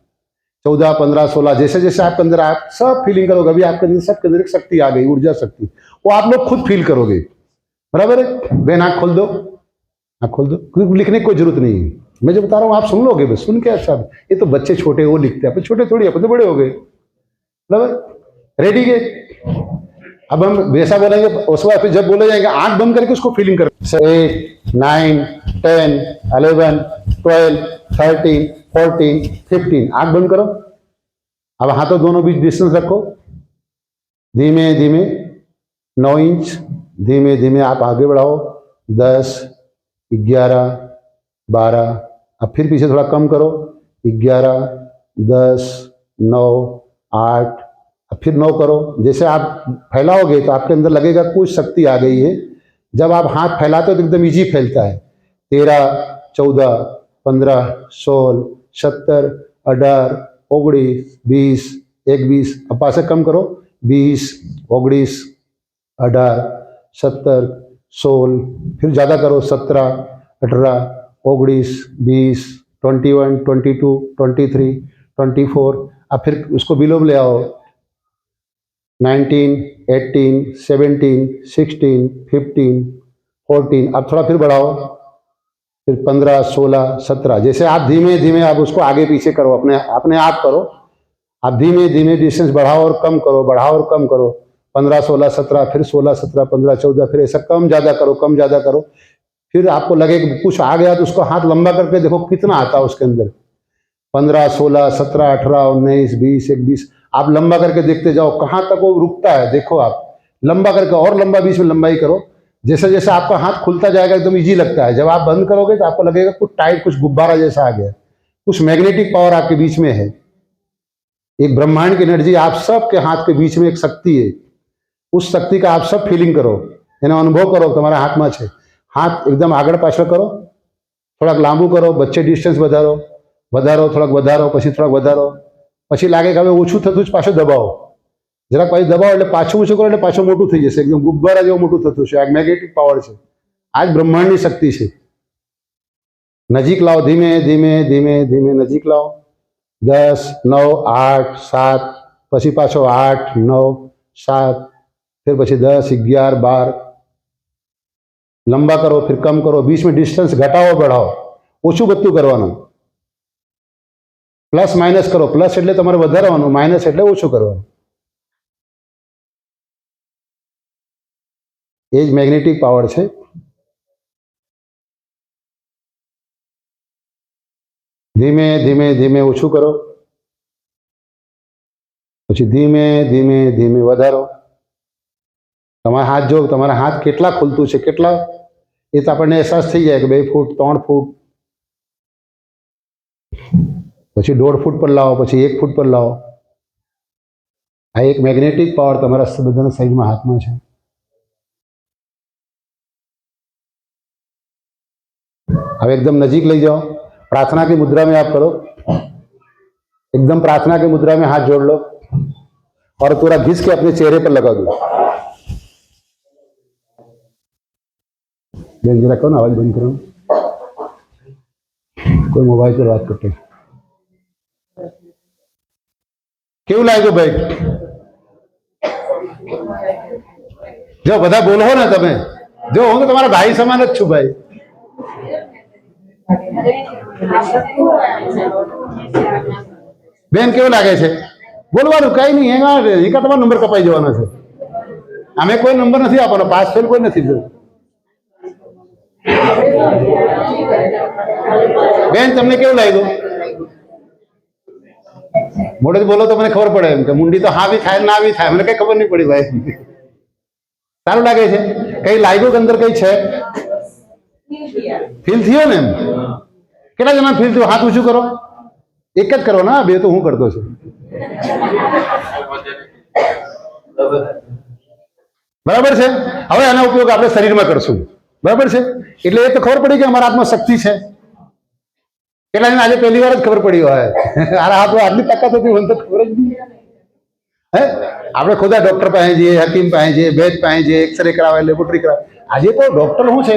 14 15 16, जैसे जैसे आपके अंदर आप सब फीलिंग करोगे। अभी आपके अंदर सबके अंदर एक शक्ति आ गई, ऊर्जा शक्ति, वो आप लोग खुद फील करोगे। बराबर है। बेन आँख खोल दो, आँख खोल दो। क्योंकि लिखने की कोई जरूरत नहीं है, मैं जो बता रहा हूँ आप सुन लोगे बस। सुन के अच्छा, ये तो बच्चे छोटे वो लिखते हैं, अपन छोटे थोड़ी, अपन तो बड़े हो गए। बराबर। रेडी के अब हम वैसा बोलेंगे, उसके बाद फिर जब बोले जाएंगे आंख बंद करके उसको फीलिंग करो। 8 9 10 11 12 13 14 15, आंख बंद करो। अब हाथों दोनों बीच डिस्टेंस रखो। धीमे धीमे 9 इंच, धीमे धीमे आप आगे बढ़ाओ। 10 11 12, अब फिर पीछे थोड़ा कम करो। 11 10 9 8, अब फिर 9 करो। जैसे आप फैलाओगे तो आपके अंदर लगेगा कुछ शक्ति आ गई है। जब आप हाथ फैलाते हो तो एकदम इजी फैलता है। 13 14 15 16 17 18 19 20 21, अब पास से कम करो। 20 19 18 17 16, फिर ज़्यादा करो। 17 18 19 20 21 22 23 24, अब फिर उसको बिलो में ले आओ। 19 18 17 16 15 14, अब थोड़ा फिर बढ़ाओ। फिर 15 16 17, जैसे आप धीमे धीमे आप उसको आगे पीछे करो, अपने आप करो। आप धीमे धीमे डिस्टेंस बढ़ाओ और कम करो, बढ़ाओ और कम करो। 15 16 17, फिर 16 17 15 14, फिर ऐसा कम ज़्यादा करो, कम ज़्यादा करो। फिर आपको लगे कि कुछ आ गया तो उसको हाथ लंबा करके देखो कितना आता है उसके अंदर, 15, 16, 17, 18, 19, 20, 21, आप लंबा करके देखते जाओ कहाँ तक वो रुकता है। देखो आप लंबा करके और लंबा बीच में लंबाई करो, जैसे जैसे आपका हाथ खुलता जाएगा एकदम इजी लगता है। जब आप बंद करोगे तो आपको लगेगा कुछ टाइट, कुछ गुब्बारा जैसा आ गया, कुछ मैग्नेटिक पावर आपके बीच में है। एक ब्रह्मांड की एनर्जी आप सबके हाथ के बीच में एक शक्ति है, उस शक्ति का आप सब फीलिंग करो, એનો અનુભવ કરો તમારા હાથમાં છે। હાથ એકદમ આગળ પાછળ કરો, થોડાક લાંબુ કરો, વચ્ચે ડિસ્ટન્સ વધારો, થોડાક વધારો, પછી થોડાક વધારો, પછી લાગે કે હવે ઓછું થતું જ પાછું દબાવો, જરાક પાછું દબાવો એટલે પાછું ઓછું કરો એટલે પાછું મોટું થઈ જશે, એકદમ ગુબ્બારા જેવું મોટું થતું છે। આ મેગ્નેટિક પાવર છે, આ જ બ્રહ્માંડની શક્તિ છે। નજીક લાવો, ધીમે ધીમે ધીમે ધીમે નજીક લાવો। 10, 9, 8, 7, પછી પાછો 8, 9, 7, फिर પછી 10, 11, 12, લંબા કરો, फिर कम करो, बीच में डिस्टेंस घटाओ बढ़ाओ, ઓછું બધું કરવાનું। પ્લસ માઇનસ કરો, પ્લસ એટલે તમારે વધારવાનું, માઇનસ એટલે ઓછું કરવાનું। એ જ મેગ્નેટિક પાવર છે। ધીમે ધીમે ધીમે ઓછું કરો, પછી ધીમે ધીમે ધીમે વધારો। તમારા હાથ જો, તમારા હાથ કેટલા ખુલતું છે, કેટલા, એ તો આપણને અહેસાસ થઈ જાય કે 2 ફૂટ 3 ફૂટ, પછી 1.5 ફૂટ પર લાવો, પછી 1 ફૂટ પર લાવો। આ એક મેગ્નેટિક પાવર તમારા બધાના શરીરમાં હાથમાં છે। હવે एकदम नजीक ले जाओ, प्रार्थना की मुद्रा में आप करो, एकदम प्रार्थना की मुद्रा में हाथ जोड़ लो और पूरा घिस के अपने चेहरे पर लगा दो। जरा कौन आवाज बंद करो, कोई मोबाइल पर बात करते। केवू लागू भाई? जो बधा बोलो ने तमे, जो हूँ तो तमारा भाई समान ज छू भाई। बेन केवू लागे छे? बोलवानुं कई नहीं, एका तमारो नंबर कपाई जवानो छे। आमे कोई नंबर नहीं आपवानो, पास फेल कोई नहीं। बेन तमने केवू लाग्युं? मोढेथी बोलो तो मने खबर पड़े एम के मुंडी तो हाँ भी थाय ना भी थाय, मने कई खबर नहीं पड़ी भाई। सारूं लागे छे? कई लाग्युं के अंदर कई छे? फील थयो ने? કેટલા જણા ફીલ થયું? હાથ ઊંચું કરો। એક જ કરો ના, બે તો હું કરતો છું। બરાબર છે? હવે આનો ઉપયોગ આપણે શરીરમાં કરશું, બરાબર છે? એટલે એ તો ખબર પડી કે અમારા હાથમાં શક્તિ છે। કેટલા જણા આજે પહેલી વાર જ ખબર પડી હોય, આરા હાથમાં આટલી તાકાત હતી મને તો ખબર જ નહીં। હે આપણે ખુદા ડોક્ટર પાસે જઈએ, હકીમ પાસે જઈએ, વૈદ પાસે જઈએ, એક્સરે કરાવે, લેબોરેટરી કરાવે। આજે તો ડોક્ટર શું છે,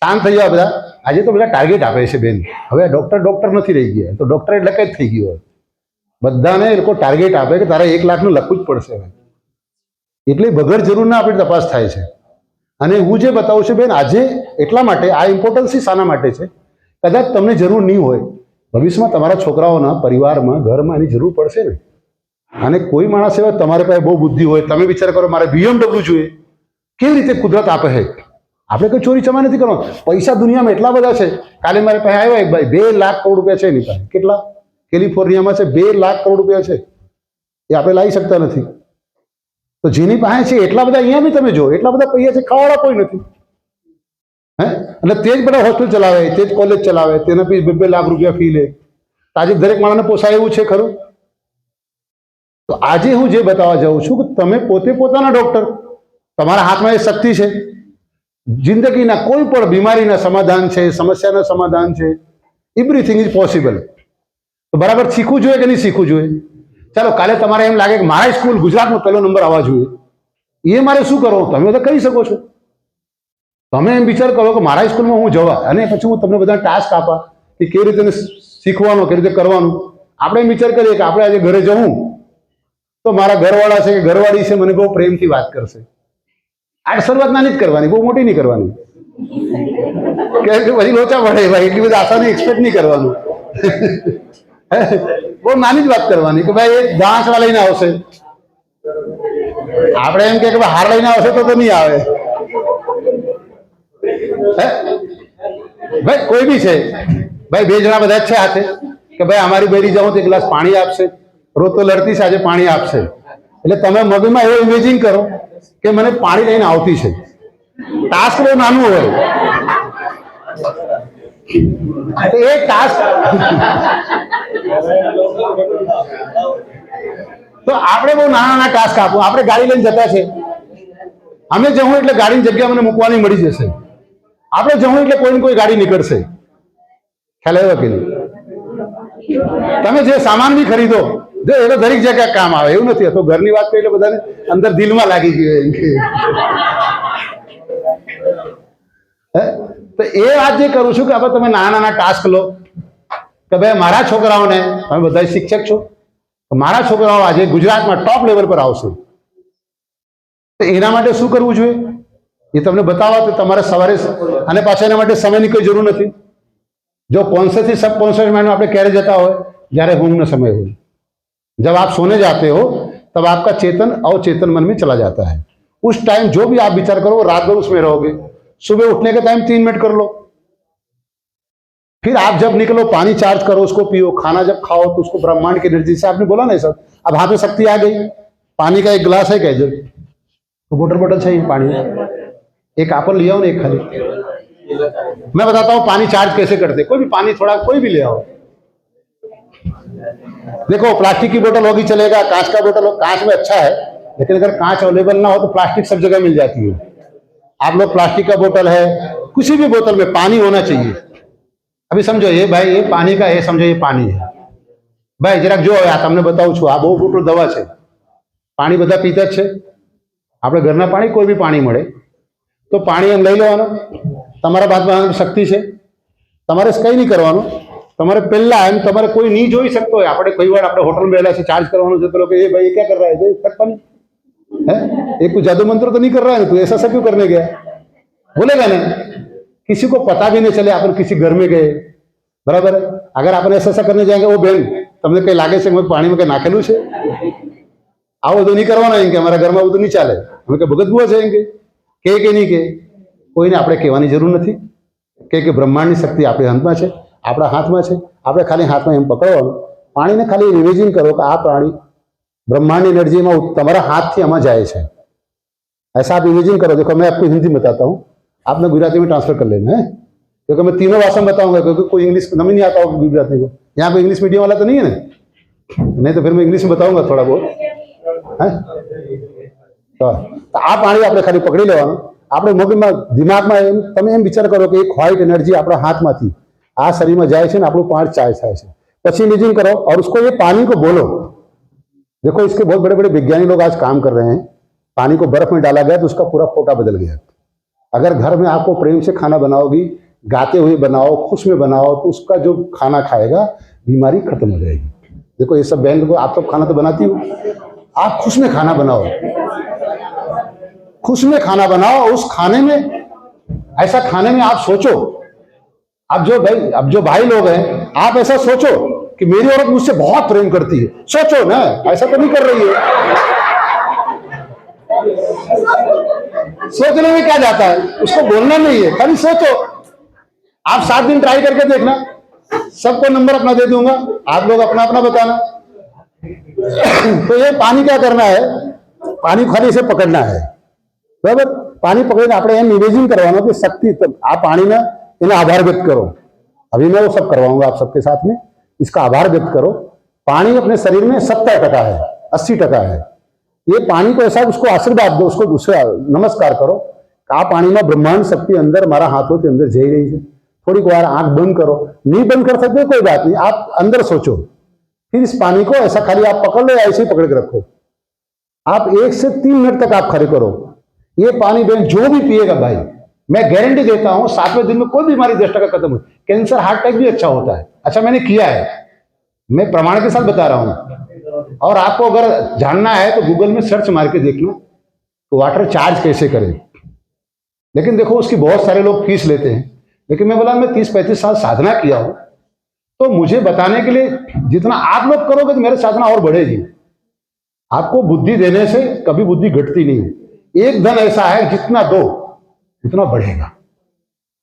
શાંત થઈ જાવ બધા। આજે તો બધા ટાર્ગેટ આપે છે બેન। હવે ડોક્ટર નથી રહી ગયા, તો ડોક્ટર એટલે કઈ થઈ ગયો હોય, બધાને એ લોકો ટાર્ગેટ આપે કે તારે 1 લાખનું લખવું જ પડશે। એટલે વગર જરૂરના આપણી તપાસ થાય છે। અને હું જે બતાવું છું બેન આજે એટલા માટે આ ઇમ્પોર્ટન્સ શાના માટે છે, કદાચ તમને જરૂર નહીં હોય, ભવિષ્યમાં તમારા છોકરાઓના પરિવારમાં ઘરમાં એની જરૂર પડશે ને। અને કોઈ માણસ એવા તમારે પાસે બહુ બુદ્ધિ હોય, તમે વિચાર કરો મારે BMW જોઈએ, કેવી રીતે કુદરત આપે છે। આપણે કોઈ ચોરી ચમા નથી કરવાનું, પૈસા દુનિયામાં એટલા બધા છે। કાલે મારે પાસે આવ્યા એક ભાઈ, 2 લાખ કરોડ રૂપિયા છે એની પાસે। કેટલા? કેલિફોર્નિયામાં છે, 2 લાખ કરોડ રૂપિયા છે, એ આપણે લાવી શકતા નથી। તો જેની પાસે છે એટલા બધા અહીંયા બી તમે જો, એટલા બધા પૈસા છે, ખાવાવાળા કોઈ નથી। હે એટલે તે જ બધા હોસ્ટેલ ચલાવે, તે જ કોલેજ ચલાવે, તેના ફી 2 લાખ રૂપિયા ફી લે। આજે દરેક માણસને પોસાય એવું છે ખરું? તો આજે હું જે બતાવવા જાઉં છું કે તમે પોતે પોતાના ડોક્ટર, તમારા હાથમાં એ શક્તિ છે। જિંદગીના કોઈ પણ બીમારીના સમાધાન છે, સમસ્યાના સમાધાન છે, એવરીથિંગ ઇઝ પોસિબલ। તો બરાબર શીખવું જોઈએ કે નહીં શીખવું જોઈએ? ચાલો કાલે તમારે એમ લાગે કે મારા સ્કૂલ ગુજરાતમાં પહેલો નંબર આવવા જોઈએ, એ મારે શું કરવું? તમે તો કહી શકો છો। તમે એમ વિચાર કરો કે મારા સ્કૂલમાં હું જવા, અને પછી હું તમને બધા ટાસ્ક આપા કે કેવી રીતે શીખવાનું, કેવી રીતે કરવાનું। આપણે એમ વિચાર કરીએ કે આપણે આજે ઘરે જવું તો મારા ઘરવાળા છે કે ઘરવાળી છે મને બહુ પ્રેમથી વાત કરશે। આ શરૂઆત નાની જ કરવાની, બહુ મોટી નહીં કરવાની, કે પછી લોચા પડે ભાઈ, એટલી બધી આસાની એક્સપેક્ટ નહીં કરવાનું। બહુ નાની જ વાત કરવાની કે ભાઈ એક દાંસવા લઈને આવશે, આપણે એમ કે હાર લઈને આવશે તો નહીં આવે। હે ભાઈ કોઈ બી છે ભાઈ, બે જણા બધા જ છે હાથે કે ભાઈ અમારી બેરી જાઉં તો એક ગ્લાસ પાણી આપશે, રોજ તો લડતી છે આજે પાણી આપશે, એટલે તમે મગજમાં એવું ઇમેજિન કરો કે મને પાણી લઈને આવતી છે. ટાસ્ક બહુ નાનું હોય તો એ ટાસ્ક તો આપણે બહુ નાના નાના ટાસ્ક આપો. આપણે ગાડી લઈને જતા છે, અમે જવું એટલે ગાડીની જગ્યા મને મૂકવાની મળી જશે, આપણે જવું એટલે કોઈ ને કોઈ ગાડી નીકળશે. ખ્યાલ આવ્યો કે નહીં? તમે જે સામાન બી ખરીદો જો એ તો દરેક જગ્યાએ કામ આવે એવું નથી. તો ઘરની વાત કરી એટલે બધાને અંદર દિલમાં લાગી ગયું એમ કે તો એ વાત જે કરું છું કે હવે તમે નાના નાના ટાસ્ક લો કે ભાઈ મારા છોકરાઓને, તમે બધા શિક્ષક છો, મારા છોકરાઓ આજે ગુજરાતમાં ટોપ લેવલ પર આવશે, તો એના માટે શું કરવું જોઈએ એ તમને બતાવો. તો તમારે સવારે અને પાછા એના માટે સમયની કોઈ જરૂર નથી. जो कॉन्शियस થી सबकॉन्शियस माइंड में આપણે ક્યારે જતા હોય? જ્યારે ઊંઘનો સમય હોય. जब आप सोने जाते हो तब आपका चेतन अवचेतन मन में चला जाता है. उस टाइम जो भी आप विचार करो रात भर उसमें रहोगे. सुबह उठने के टाइम 3 मिनट कर लो, फिर आप जब निकलो पानी चार्ज करो, उसको पियो, खाना जब खाओ तो उसको ब्रह्मांड की एनर्जी से, आपने बोला ना सर, अब हाथ में शक्ति आ गई. पानी का एक गिलास है क्या इधर, तो बोतल चाहिए पानी, एक आप ले आओ ना, एक खाली. मैं बताता हूँ पानी चार्ज कैसे करते. कोई भी पानी थोड़ा कोई भी ले आओ. देखो प्लास्टिक की बोतल होगी चलेगा, कांच का बोतल हो, कांच में अच्छा है, लेकिन अगर कांच अवेलेबल ना हो तो प्लास्टिक सब जगह मिल जाती है. आप लोग प्लास्टिक का बोतल है, किसी भी बोतल में पानी होना चाहिए. अभी समझो ये भाई ये पानी का है, समझो ये पानी है भाई, જરાક જો આ તમને બતાવું છું, આ બહુ મોટું દવા છે. પાણી બધા પીતા જ છે, આપણે ઘરના પાણી કોઈ બી પાણી મળે તો પાણી એમ લઈ લેવાનું. તમારા બાદમાં શક્તિ છે, તમારે કંઈ નહીં કરવાનું. તમારે પહેલા એમ તમારે કોઈ નહીં જોઈ શકતો હોય. આપણે કોઈ વાર આપણે હોટલમાં બેઠા છે, ચાર્જ કરવાનું છે, પેલો કે એ ભાઈ क्या कर रहा है, तक है ये कोई जादू मंत्र तो नहीं कर रहा है, तू ऐसा सब क्यों करने गया, बोलेगा ना. किसी को पता भी नहीं चले अपन किसी घर में गए, बराबर है. अगर अपन ऐसा करने जाएंगे, वो बहन તમને કઈ લાગે છે પાણીમાં કઈ નાખેલું છે, આવો બધું નહીં કરવાનો એમ કે અમારા ઘરમાં બધું નહીં ચાલે, અમે કે ભગત બુઆ છે એમ કે નહીં કે કોઈને આપણે કહેવાની જરૂર નથી. કે બ્રહ્માંડની શક્તિ આપણી હાથમાં છે, આપણા હાથમાં છે. આપણે ખાલી હાથમાં એમ પકડવાનું, પાણીને ખાલી રિવિઝન કરો કે આ પાણી ब्रह्मांड एनर्जी में तुम्हारा हाथ थी आमा जाए है. ऐसा आप इमेजिन करो. देखो मैं आपको हिंदी बताता हूँ, आपने गुजराती में ट्रांसफर कर लेना है, क्योंकि मैं तीनों भाषा में बताऊंगा, क्योंकि कोई इंग्लिश नमी नहीं आता होगा गुजराती को. यहाँ पे इंग्लिश मीडियम वाला तो नहीं है ना, नहीं तो फिर मैं इंग्लिश में बताऊंगा थोड़ा बहुत है. तो आ पानी આપણે ખાલી પકડી લેવાનું. આપણે મગજમાં દિમાગમાં એમ તમે એમ વિચાર કરો કે એક વ્હાઇટ એનર્જી આપણા હાથમાંથી આ શરીરમાં જાય છે ને આપણું પાંચ ચાર્જ થાય છે. પછી ઇમેजिन करो और उसको ये पानी को बोलो. देखो इसके बहुत बड़े बड़े विज्ञानी लोग आज काम कर रहे हैं. पानी को बर्फ में डाला गया तो उसका पूरा फोटा बदल गया. अगर घर में आपको प्रेम से खाना बनाओगी, गाते हुए बनाओ, खुश में बनाओ, तो उसका जो खाना खाएगा बीमारी खत्म हो जाएगी. देखो ये सब बहन को आप सब खाना तो बनाती हो, आप खुश में खाना बनाओ, खुश में खाना बनाओ. उस खाने में ऐसा खाने में आप सोचो, अब जो भाई लोग हैं, आप ऐसा सोचो कि मेरी औरत मुझसे बहुत प्रेम करती है. सोचो ना, ऐसा तो नहीं कर रही है. सोचने में क्या जाता है, उसको बोलना नहीं है, खाली सोचो. आप 7 दिन ट्राई करके देखना, सबको नंबर अपना दे दूंगा, आप लोग अपना अपना बताना. तो ये पानी क्या करना है, पानी खाली से पकड़ना है, बराबर. पानी पकड़ने આપણે એમ ઇમેजिन કરવાનો કે શક્તિ આ પાણીના એનો આભાર વ્યક્ત કરો. अभी मैं वो सब करवाऊंगा आप सबके साथ में. इसका आभार व्यक्त करो. पानी अपने शरीर में 70% है, 80% है. ये पानी को ऐसा उसको आशीर्वाद दो, उसको दूसरा नमस्कार करो. आ पानी में ब्रह्मांड शक्ति अंदर मारा हाथों के अंदर जई रही है. थोड़ी बार आंख बंद करो, नहीं बंद कर सकते कोई बात नहीं, आप अंदर सोचो. फिर इस पानी को ऐसा खाली आप पकड़ लो, ऐसे ही पकड़ के रखो. आप 1 से 3 मिनट तक आप खड़े करो. ये पानी बहन जो भी पिएगा भाई, मैं गारंटी देता हूं 7वें दिन में कोई बीमारी 10% खत्म हो. कैंसर हार्ट अटैक भी अच्छा होता है. अच्छा मैंने किया है, मैं प्रमाण के साथ बता रहा हूं. और आपको अगर जानना है तो गूगल में सर्च मार के देख लो तो वाटर चार्ज कैसे करें. लेकिन देखो उसकी बहुत सारे लोग फीस लेते हैं. लेकिन मैं बोला मैं 30-35 साल साधना किया हूं, तो मुझे बताने के लिए जितना आप लोग करोगे तो मेरी साधना और बढ़ेगी. आपको बुद्धि देने से कभी बुद्धि घटती नहीं. एक धन ऐसा है जितना दो उतना बढ़ेगा.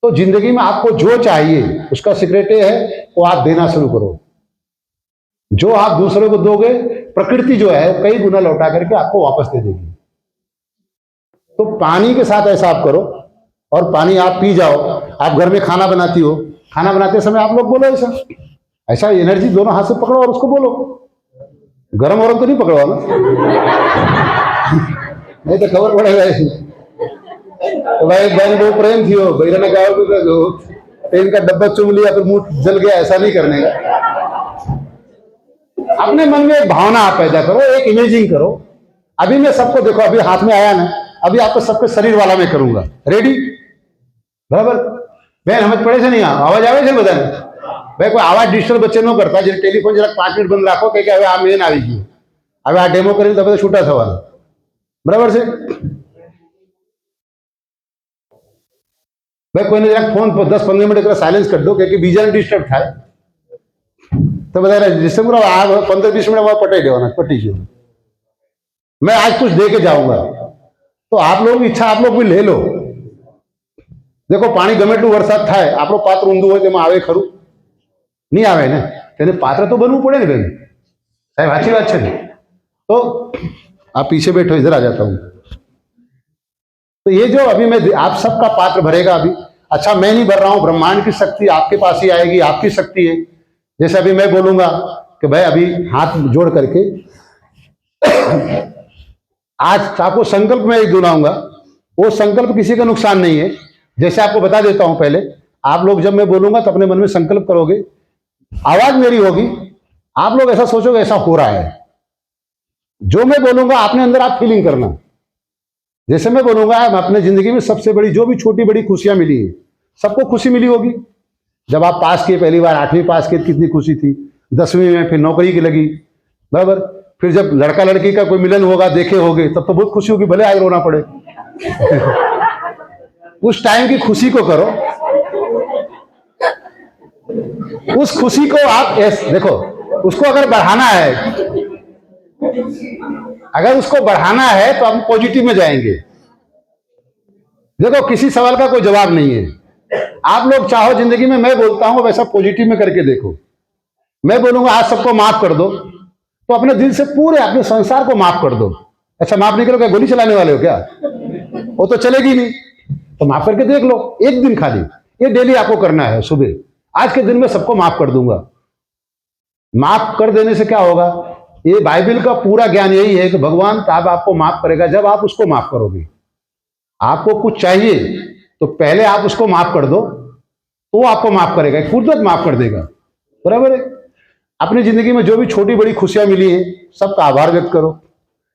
तो जिंदगी में आपको जो चाहिए उसका सीक्रेट ये है, वो आप देना शुरू करो। जो आप दूसरों को दोगे, प्रकृति जो है कई गुना लौटा करके आपको वापस दे देगी। तो पानी के साथ ऐसा आप करो, और पानी आप पी जाओ। आप घर में खाना बनाती हो, खाना बनाते समय आप लोग बोलो ऐसा ऐसा एनर्जी दोनों हाथ से पकड़ो और उसको बोलो। गरम वरम तो नहीं पकड़वा ना, नहीं तो खबर पड़ेगा। तो भाई बहन बहुत प्रेम थी हो, भैया ने कहा ट्रेन का डब्बा चुम लिया फिर मुंह जल गया, ऐसा नहीं करने का। अपने मन में एक भावना आप पैदा करो, एक इमेजिंग करो। अभी मैं सबको देखो, अभी हाथ में आया ना, अभी आपको सबके शरीर वाला मैं करूंगा। रेडी? बराबर? बहन समझ पड़े से नहीं? आवाज आवे से बधाने भाई कोई आवाज डिस्टर्ब बच्चे नो करता। जब टेलीफोन जरा 5 मिनट बंद रखो कि હવે આ મેન આવી ગયું, હવે આ ડેમો કરીને તમે છૂટા થવાના। બરાબર છે ભાઈ? કોઈને જરાક ફોન 10-15 મિનિટ એકલા સાયલેન્સ કરી દો કે બીજાને ડિસ્ટર્બ થાય तो बता डिस्टर्ब करो। आप 15-20 मिनट बाद पटाई देवाना, पटी गयो। मैं आज कुछ दे के जाऊंगा, तो आप लोग इच्छा आप लोग भी ले लो। देखो पानी गमे એટલું વરસાદ થાય, આપણો પાત્ર ઊંધું હોય તેમાં આવે ખરું? नहीं आवे ने, તેને पात्र तो बनવું પડે ને બેન साहब, अच्छी बात है ने? तो आप पीछे बैठो, इधर आ जाता हूं। तो ये जो अभी मैं आप सबका पात्र भरेगा अभी। अच्छा मैं नहीं भर रहा हूं, ब्रह्मांड की शक्ति आपके पास ही आएगी, आपकी शक्ति है। जैसे अभी मैं बोलूंगा कि भाई अभी हाथ जोड़ करके आज आपको संकल्प में दिलाऊंगा, वो संकल्प किसी का नुकसान नहीं है। जैसे आपको बता देता हूं पहले, आप लोग जब मैं बोलूंगा तो अपने मन में संकल्प करोगे, आवाज मेरी होगी, आप लोग ऐसा सोचोगे ऐसा हो रहा है। जो मैं बोलूंगा अपने अंदर आप फीलिंग करना। जैसे मैं बोलूंगा अपने जिंदगी में सबसे बड़ी जो भी छोटी बड़ी खुशियां मिली है, सबको खुशी मिली होगी। जब आप पास किए पहली बार, 8वीं पास किए, कितनी खुशी थी। 10वीं में फिर नौकरी की लगी, बराबर? फिर जब लड़का लड़की का कोई मिलन होगा, देखे होगे, तब तो बहुत खुशी होगी, भले आज रोना पड़े। उस टाइम की खुशी को करो, उस खुशी को आप देखो, उसको अगर बढ़ाना है, अगर उसको बढ़ाना है तो आप पॉजिटिव में जाएंगे। देखो किसी सवाल का कोई जवाब नहीं है। आप लोग चाहो जिंदगी में, मैं बोलता हूं वैसा पॉजिटिव में करके देखो। मैं बोलूंगा आज सबको माफ कर दो, तो अपने दिल से पूरे अपने संसार को माफ कर दो। अच्छा माफ नहीं करोगे, गोली चलाने वाले हो क्या? वो तो चलेगी नहीं। तो माफ करके देख लो, एक दिन खाली, ये डेली आपको करना है। सुबह आज के दिन में सबको माफ कर दूंगा। माफ कर देने से क्या होगा? ये बाइबल का पूरा ज्ञान यही है कि भगवान तब आपको माफ करेगा जब आप उसको माफ करोगे। आपको कुछ चाहिए तो पहले आप उसको माफ कर दो, तो वो आपको माफ करेगा, तुरंत माफ कर देगा। बराबर है? अपनी जिंदगी में जो भी छोटी बड़ी खुशियां मिली हैं, सबका आभार व्यक्त करो।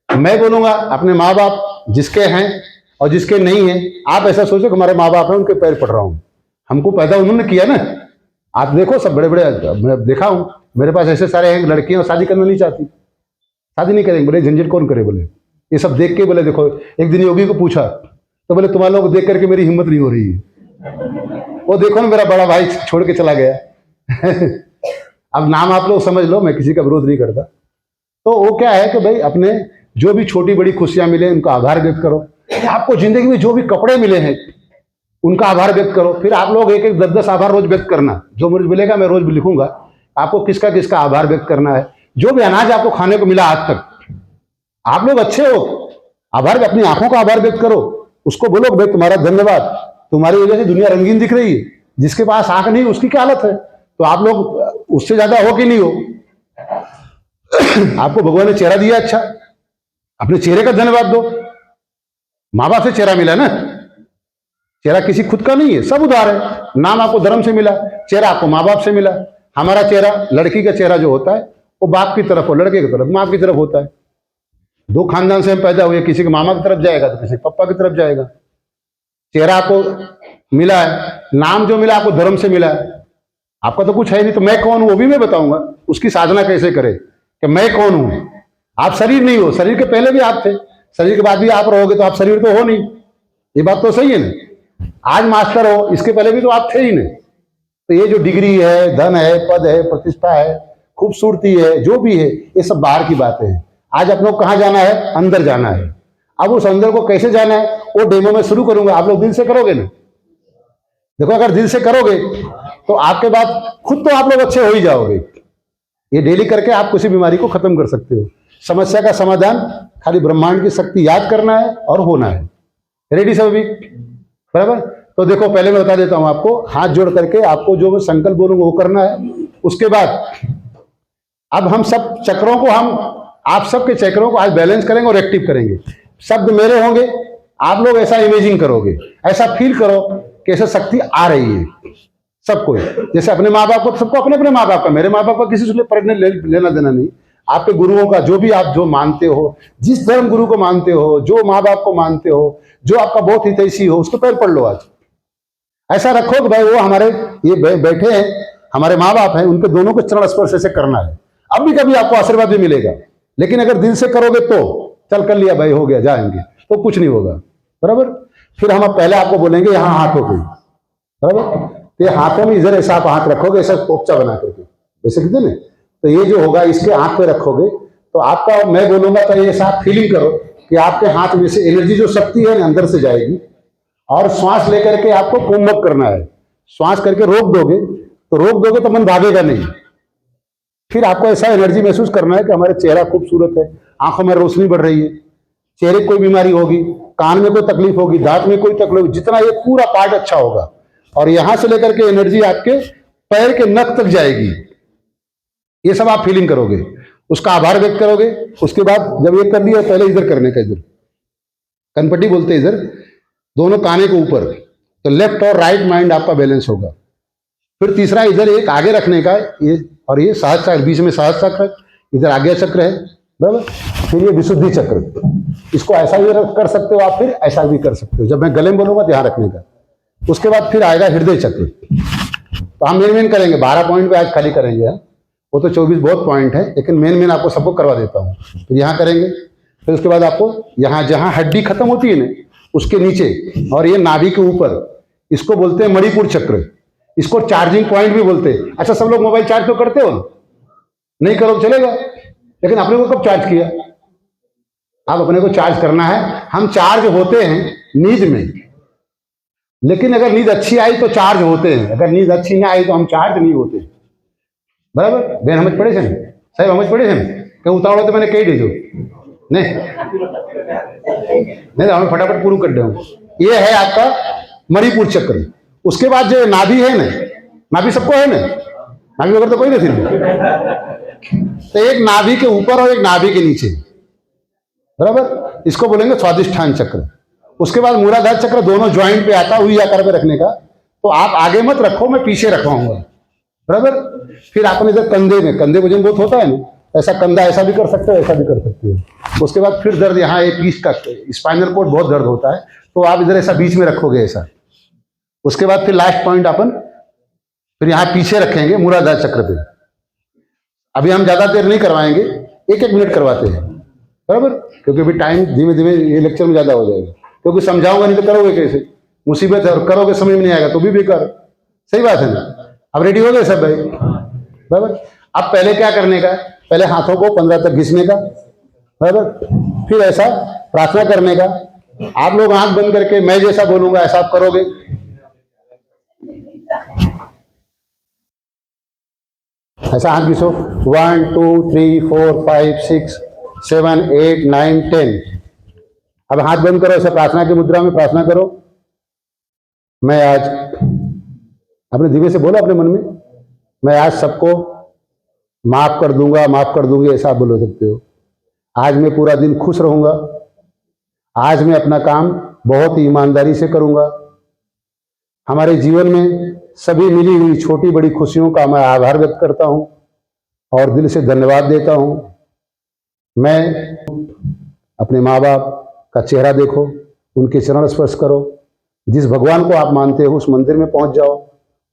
मैं बोलूंगा अपने माँ बाप जिसके हैं और जिसके नहीं हैं, आप ऐसा सोचो कि हमारे माँ बाप हैं, उनके पैर पड़ रहा हूं। हमको पैदा उन्होंने किया ना। आप देखो सब बड़े बड़े, मैं देखा हूं, मेरे पास ऐसे सारे हैं, लड़कियां शादी करना नहीं चाहती, शादी नहीं करेंगे। बोले झंझट कौन करे? बोले ये सब देख के, बोले देखो एक दिन योगी को पूछा तो बोले तुम्हारे लोग देख करके मेरी हिम्मत नहीं हो रही है। वो देखो ना मेरा बड़ा भाई छोड़ के चला गया। अब नाम आप लोग समझ लो, मैं किसी का विरोध नहीं करता। तो वो क्या है कि भाई अपने जो भी छोटी बड़ी खुशियां मिले उनका आभार व्यक्त करो। आपको जिंदगी में जो भी कपड़े मिले हैं उनका आभार व्यक्त करो। फिर आप लोग 1-1, 10-10 आभार रोज व्यक्त करना। जो मुझे मिलेगा मैं रोज लिखूंगा, आपको किसका किसका आभार व्यक्त करना है। जो भी अनाज आपको खाने को मिला आज तक, आप लोग अच्छे हो, आभार, अपनी आंखों का आभार व्यक्त करो। उसको बोलो भाई तुम्हारा धन्यवाद, तुम्हारी वजह से दुनिया रंगीन दिख रही है। जिसके पास आंख नहीं उसकी क्या हालत है? तो आप लोग उससे ज्यादा हो कि नहीं हो? आपको भगवान ने चेहरा दिया, अच्छा अपने चेहरे का धन्यवाद दो। माँ बाप से चेहरा मिला ना, चेहरा किसी खुद का नहीं है, सब उधार है। नाम आपको धर्म से मिला, चेहरा आपको माँ बाप से मिला। हमारा चेहरा, लड़की का चेहरा जो होता है वो बाप की तरफ और लड़के की तरफ माँ की तरफ होता है। 2 खानदान से हम पैदा हुए, किसी के मामा की तरफ जाएगा तो किसी के पापा की तरफ जाएगा। चेहरा आपको मिला है, नाम जो मिला आपको धर्म से मिला है। आपका तो कुछ है नहीं, तो मैं कौन हूं वो भी मैं बताऊंगा। उसकी साधना कैसे करें कि मैं कौन हूं। आप शरीर नहीं हो, शरीर के पहले भी आप थे, शरीर के बाद भी आप रहोगे, तो आप शरीर तो हो नहीं। ये बात तो सही है ना? आज मास्टर हो, इसके पहले भी तो आप थे ही नहीं। तो ये जो डिग्री है, धन है, पद है, प्रतिष्ठा है, खूबसूरती है, जो भी है, ये सब बाहर की बातें हैं। आज आप लोग कहाँ जाना है? अंदर जाना है। अब उस अंदर को कैसे जाना है वो डेमो में शुरू करूंगा, आप लोग दिल से करोगे ना? देखो अगर दिल से करोगे तो आपके बाद खुद तो आप लोग अच्छे हो ही जाओगे। ये डेली करके आप किसी बीमारी को खत्म कर सकते हो। समस्या का समाधान खाली ब्रह्मांड की शक्ति याद करना है और होना है। रेडी सभी? बराबर। तो देखो पहले मैं बता देता हूं आपको, हाथ जोड़ करके आपको जो मैं संकल्प बोलूंगा वो करना है। उसके बाद अब हम सब चक्रों को आप सबके चक्रों को आज बैलेंस करेंगे और एक्टिव करेंगे। शब्द मेरे होंगे, आप लोग ऐसा इमेजिन करोगे, ऐसा फील करो कि ऐसा शक्ति आ रही है सबको। जैसे अपने माँ बाप को, सबको अपने अपने माँ बाप का, मेरे माँ बाप का किसी से लेना देना नहीं। आपके गुरुओं का, जो भी आप जो मानते हो, जिस धर्म गुरु को मानते हो, जो माँ बाप को मानते हो, जो आपका बहुत हितैषी हो, उसको पैर पढ़ लो आज। ऐसा रखो कि भाई वो हमारे ये बैठे हैं, हमारे माँ बाप हैं, उनके दोनों को चरण स्पर्श ऐसे करना है। अब भी कभी आपको आशीर्वाद भी मिलेगा, लेकिन अगर दिल से करोगे तो चल कर लिया भाई, हो गया, जाएंगे तो कुछ नहीं होगा। बराबर। फिर हम पहले आपको बोलेंगे यहाँ हाथों को, बराबर, तो ये हाथों में इधर ऐसा आप हाथ रखोगे, ऐसा पोपचा बना करके, जैसे कहते ना, तो ये जो होगा इसके हाथ पे रखोगे तो आपका, मैं बोलूंगा तो ये साफ फीलिंग करो कि आपके हाथ में से एनर्जी जो शक्ति है अंदर से जाएगी, और श्वास लेकर के आपको कुंभक करना है। श्वास करके रोक दोगे तो मन भागेगा नहीं। फिर आपको ऐसा एनर्जी महसूस करना है कि हमारे चेहरा खूबसूरत है, आंखों में रोशनी बढ़ रही है, चेहरे कोई बीमारी होगी, कान में कोई तकलीफ होगी, दांत में कोई तकलीफ, जितना ये पूरा पार्ट अच्छा होगा, और यहां से लेकर के एनर्जी आपके पैर के नख तक जाएगी। ये सब आप फीलिंग करोगे, उसका आभार व्यक्त करोगे। उसके बाद जब ये कर लिया, पहले इधर करने का, इधर कनपट्टी बोलते हैं, इधर दोनों काने के ऊपर, तो लेफ्ट और राइट माइंड आपका बैलेंस होगा। फिर तीसरा इधर एक आगे रखने का, ये और ये सहज चक्र, बीच में सहज चक्र, इधर आज्ञा चक्र है, बराबर। फिर ये विशुद्धि चक्र, इसको ऐसा भी कर सकते हो आप, फिर ऐसा भी कर सकते हो। जब मैं गले में बोलूंगा ध्यान रखने का। उसके बाद फिर आएगा हृदय चक्र। तो हम मेन करेंगे, 12 पॉइंट पे आज खाली करेंगे है? वो तो 24 बहुत पॉइंट है, लेकिन मेन आपको सबको करवा देता हूँ। तो यहाँ करेंगे, फिर उसके बाद आपको यहाँ जहाँ हड्डी खत्म होती है ना, उसके नीचे और ये नाभि के ऊपर, इसको बोलते हैं मणिपुर चक्र। इसको चार्जिंग पॉइंट भी बोलते हैं। अच्छा, सब लोग मोबाइल चार्ज तो करते हो? नहीं करो चलेगा, लेकिन अपने को कब चार्ज किया? अब अपने को चार्ज करना है। हम चार्ज होते हैं नींद में, लेकिन अगर नींद अच्छी आई तो चार्ज होते हैं, अगर नींद अच्छी ना आई तो हम चार्ज नहीं होते। बराबर। बेन समझ पड़े छे? साहब समझ पड़े छे? कहीं उतावड़ो तो मैंने कही दीजो नहीं तो हमें फटाफट पूरा कर दो। ये है आपका मणिपुर चक्र। उसके बाद जो नाभि है ना, नाभि सबको है ना, नाभि वगैरह तो कोई नहीं थी, तो एक नाभि के ऊपर और एक नाभि के नीचे, बराबर, इसको बोलेंगे स्वादिष्ठान चक्र। उसके बाद मूलाधार चक्र दोनों ज्वाइंट पे आता, हुई आकार पे रखने का। तो आप आगे मत रखो, मैं पीछे रखवाऊंगा, बराबर। फिर आपने इधर कंधे में, कंधे वजन बहुत होता है ना, ऐसा कंधा ऐसा भी कर सकते हो, ऐसा भी कर सकते हो। उसके बाद फिर दर्द, यहाँ एक पीठ का स्पाइनल कोड बहुत दर्द होता है, तो आप इधर ऐसा बीच में रखोगे ऐसा। उसके बाद फिर लास्ट पॉइंट अपन फिर यहाँ पीछे रखेंगे मूलाधार चक्र पे। अभी हम ज्यादा देर नहीं करवाएंगे, 1-1 मिनट करवाते हैं, बराबर, क्योंकि अभी टाइम धीमे धीमे ये लेक्चर में ज्यादा हो जाएगा, क्योंकि समझाऊंगा नहीं तो करोगे कैसे? मुसीबत है, और करोगे समझ में नहीं आएगा तो भी बेकार। सही बात है ना? अब रेडी हो गए सब भाई? बराबर। अब पहले क्या करने का? पहले हाथों को 15 तक घिसने का, बराबर। फिर ऐसा प्रार्थना करने का। आप लोग आंख बंद करके मैं जैसा बोलूंगा ऐसा आप करोगे। ऐसा हाथ घिसो, 1 2 3 4 5 6 7 8 9 10। अब हाथ बंद करो, ऐसा प्रार्थना की मुद्रा में प्रार्थना करो। मैं आज, अपने धीमे से बोलो अपने मन में, मैं आज सबको माफ कर दूंगा, माफ कर दूंगी, ऐसा आप बोल सकते हो। आज मैं पूरा दिन खुश रहूंगा, आज मैं अपना काम बहुत ही ईमानदारी से करूंगा। हमारे जीवन में सभी मिली हुई छोटी बड़ी खुशियों का मैं आभार व्यक्त करता हूं और दिल से धन्यवाद देता हूं। मैं अपने माँ बाप का चेहरा देखो, उनके चरण स्पर्श करो। जिस भगवान को आप मानते हो उस मंदिर में पहुंच जाओ,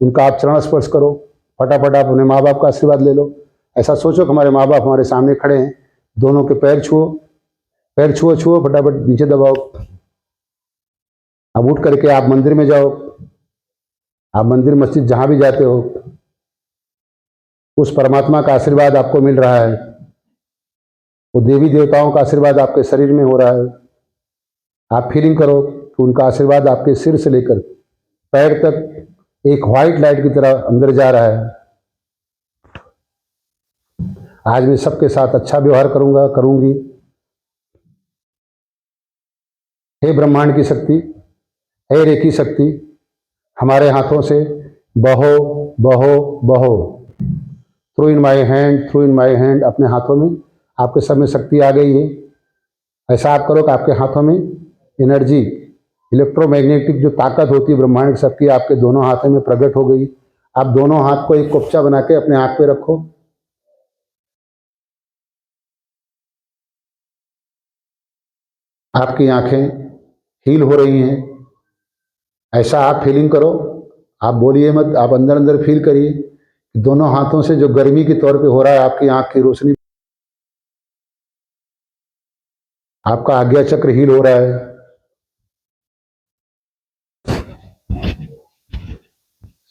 उनका आप चरण स्पर्श करो। फटाफट आप अपने माँ बाप का आशीर्वाद ले लो। ऐसा सोचो कि हमारे माँ बाप हमारे सामने खड़े हैं, दोनों के पैर छुओ, पैर छुओ छुओ, फटाफट नीचे दबाओ। अब उठ करके आप मंदिर में जाओ। आप मंदिर मस्जिद जहां भी जाते हो, उस परमात्मा का आशीर्वाद आपको मिल रहा है, वो देवी देवताओं का आशीर्वाद आपके शरीर में हो रहा है। आप फीलिंग करो कि उनका आशीर्वाद आपके सिर से लेकर पैर तक एक व्हाइट लाइट की तरह अंदर जा रहा है। आज मैं सबके साथ अच्छा व्यवहार करूंगा, करूंगी। हे ब्रह्मांड की शक्ति, हे रेकी शक्ति, हमारे हाथों से बहो बहो बहो। Through in my hand, through in my hand. अपने हाथों में आपके सब में शक्ति आ गई है। ऐसा आप करो कि आपके हाथों में एनर्जी, इलेक्ट्रोमैग्नेटिक जो ताकत होती है ब्रह्मांड की शक्ति आपके दोनों हाथों में प्रकट हो गई। आप दोनों हाथ को एक कोपचा बना के अपने आंख पे रखो। आपकी आंखें हील हो रही हैं, ऐसा आप फीलिंग करो। आप बोलिए मत, आप अंदर अंदर फील करिए। दोनों हाथों से जो गर्मी के तौर पे हो रहा है आपकी आंख की रोशनी, आपका आज्ञा चक्र हील हो रहा है।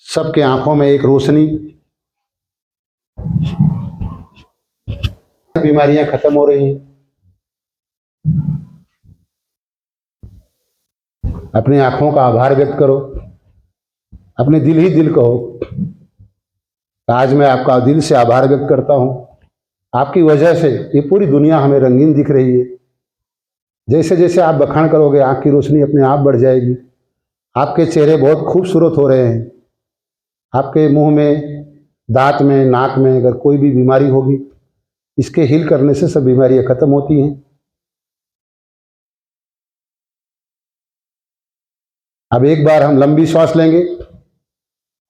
सबके आंखों में एक रोशनी, बीमारियां खत्म हो रही हैं। अपनी आंखों का आभार व्यक्त करो, अपने दिल ही दिल कहो। आज मैं आपका दिल से आभार व्यक्त करता हूं। आपकी वजह से ये पूरी दुनिया हमें रंगीन दिख रही है। जैसे जैसे आप बखान करोगे आंख की रोशनी अपने आप बढ़ जाएगी। आपके चेहरे बहुत खूबसूरत हो रहे हैं। आपके मुंह में, दांत में, नाक में अगर कोई भी बीमारी होगी, इसके हील करने से सब बीमारियां खत्म होती हैं। अब एक बार हम लंबी सांस लेंगे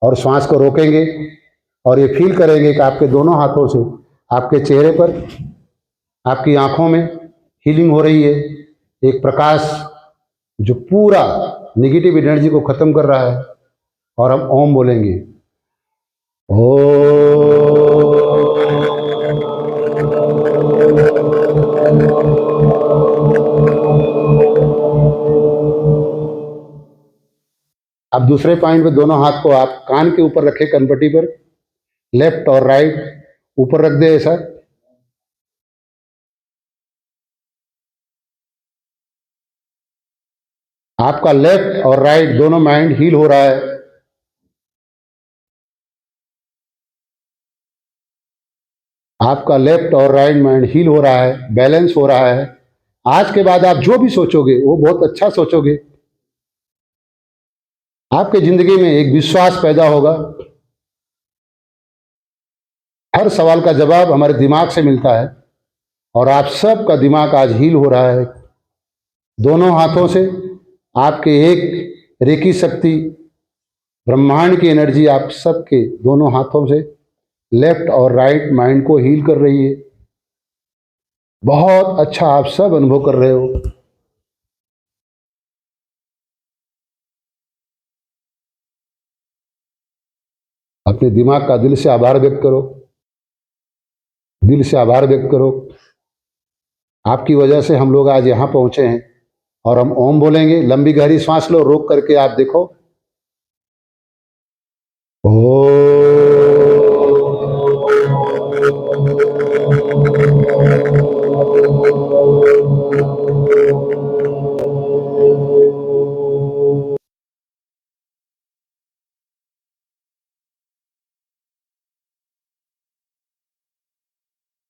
और श्वास को रोकेंगे और ये फील करेंगे कि आपके दोनों हाथों से आपके चेहरे पर, आपकी आंखों में हीलिंग हो रही है। एक प्रकाश जो पूरा नेगेटिव एनर्जी को खत्म कर रहा है। और हम ओम बोलेंगे। अब दूसरे पॉइंट पे दोनों हाथ को आप कान के ऊपर रखें, कनपट्टी पर, लेफ्ट और राइट ऊपर रख दे ऐसा। आपका लेफ्ट और राइट दोनों माइंड हील हो रहा है। आपका लेफ्ट और राइट माइंड हील हो रहा है, बैलेंस हो रहा है। आज के बाद आप जो भी सोचोगे वो बहुत अच्छा सोचोगे। आपके जिंदगी में एक विश्वास पैदा होगा। हर सवाल का जवाब हमारे दिमाग से मिलता है और आप सबका दिमाग आज हील हो रहा है। दोनों हाथों से आपके एक रेकी शक्ति, ब्रह्मांड की एनर्जी आप सबके दोनों हाथों से लेफ्ट और राइट माइंड को हील कर रही है। बहुत अच्छा आप सब अनुभव कर रहे हो। अपने दिमाग का दिल से आभार व्यक्त करो, दिल से आभार व्यक्त करो। आपकी वजह से हम लोग आज यहाँ पहुंचे हैं। और हम ओम बोलेंगे। लंबी गहरी सांस लो, रोक करके आप देखो।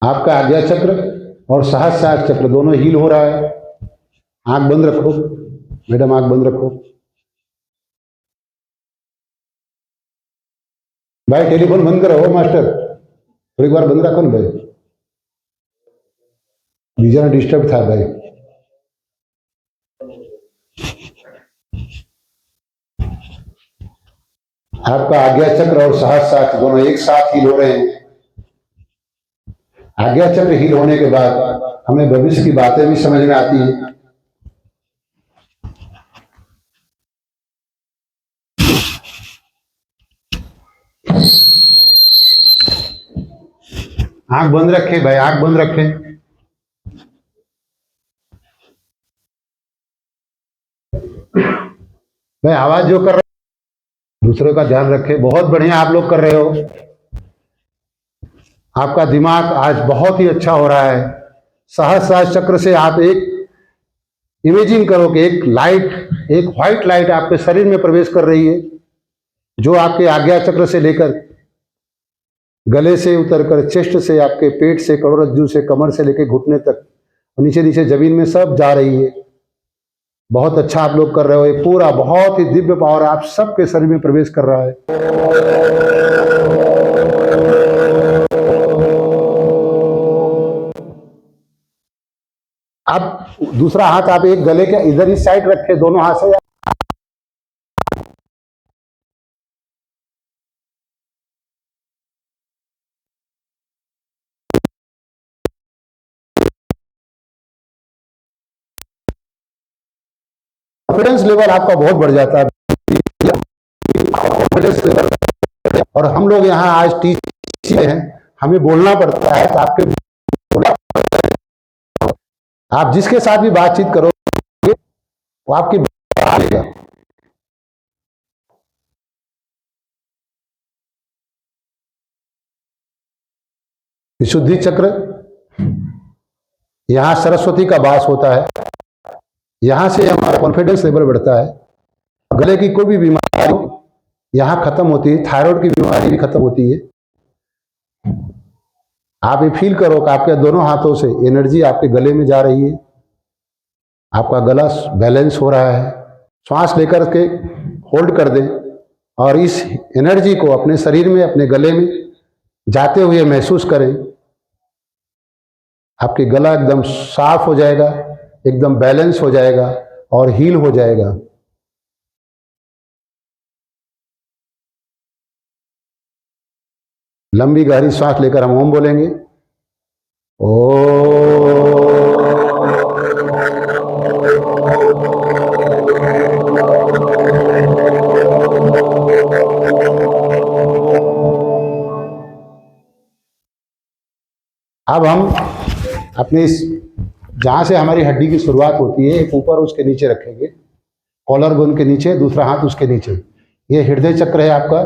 आपका आज्ञा चक्र और सहस्रार चक्र दोनों हील हो रहा है। आंख बंद रखो मैडम, आंख बंद रखो। भाई टेलीफोन बंद करो मास्टर, थोड़ी बार बंद रखो ना भाई, बीजा डिस्टर्ब था भाई। आपका आज्ञा चक्र और सहस्रार दोनों एक साथ हील हो रहे हैं। आज्ञा चक्र हील होने के बाद हमें भविष्य की बातें भी समझ में आती हैं। आंख बंद रखे भाई, आंख बंद रखे। भाई आवाज जो कर रहे हो दूसरे का ध्यान रखे। बहुत बढ़िया आप लोग कर रहे हो। आपका दिमाग आज बहुत ही अच्छा हो रहा है। सहस्रार चक्र से आप एक इमेजिन करो कि एक लाइट, एक व्हाइट लाइट आपके शरीर में प्रवेश कर रही है। जो आपके आज्ञा चक्र से लेकर गले से उतरकर चेस्ट से, आपके पेट से, करोड़रज्जु से, कमर से लेकर घुटने तक और नीचे नीचे जमीन में सब जा रही है। बहुत अच्छा आप लोग कर रहे हो। ये पूरा बहुत ही दिव्य पावर आप सबके शरीर में प्रवेश कर रहा है। आप दूसरा हाथ आप एक गले के इधर इस साइड रखे, दोनों हाथ से कॉन्फिडेंस लेवल आपका बहुत बढ़ जाता है। कॉन्फिडेंस लेवल, और हम लोग यहाँ आज टीच हैं, हमें बोलना पड़ता है, तो आपके आप जिसके साथ भी बातचीत करोगे वो आपकी लेगा। विशुद्धि चक्र, यहां सरस्वती का वास होता है। यहां से हमारा कॉन्फिडेंस लेवल बढ़ता है। गले की कोई भी बीमारी हो यहां खत्म होती है। थायराइड की बीमारी भी खत्म होती है। आप ये फील करो कि आपके दोनों हाथों से एनर्जी आपके गले में जा रही है। आपका गला बैलेंस हो रहा है। श्वास लेकर के होल्ड कर दें और इस एनर्जी को अपने शरीर में, अपने गले में जाते हुए महसूस करें। आपके गला एकदम साफ हो जाएगा, एकदम बैलेंस हो जाएगा और हील हो जाएगा। लंबी गहरी सांस लेकर हम ओम बोलेंगे। अब हम अपने इस जहां से हमारी हड्डी की शुरुआत होती है, एक ऊपर उसके नीचे रखेंगे, कॉलर बोन के नीचे, दूसरा हाथ उसके नीचे। ये हृदय चक्र है आपका।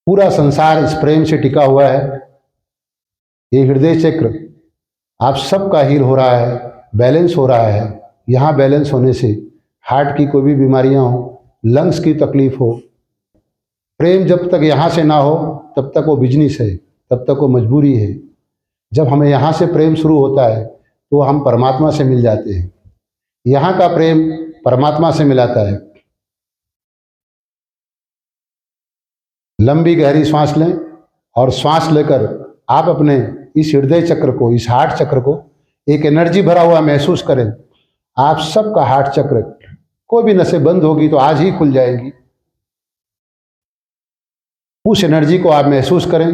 पूरा संसार इस प्रेम से टिका हुआ है। ये हृदय चक्र आप सबका हील हो रहा है, बैलेंस हो रहा है। यहाँ बैलेंस होने से हार्ट की कोई भी बीमारियां हो, लंग्स की तकलीफ हो, प्रेम जब तक यहाँ से ना हो तब तक वो बिजनेस है, तब तक वो मजबूरी है। जब हमें यहाँ से प्रेम शुरू होता है तो हम परमात्मा से मिल जाते हैं। यहाँ का प्रेम परमात्मा से मिलाता है। लंबी गहरी सांस लें और सांस लेकर आप अपने इस हृदय चक्र को, इस हार्ट चक्र को एक एनर्जी भरा हुआ महसूस करें। आप सबका हार्ट चक्र, कोई भी नसें बंद होगी तो आज ही खुल जाएंगी। उस एनर्जी को आप महसूस करें।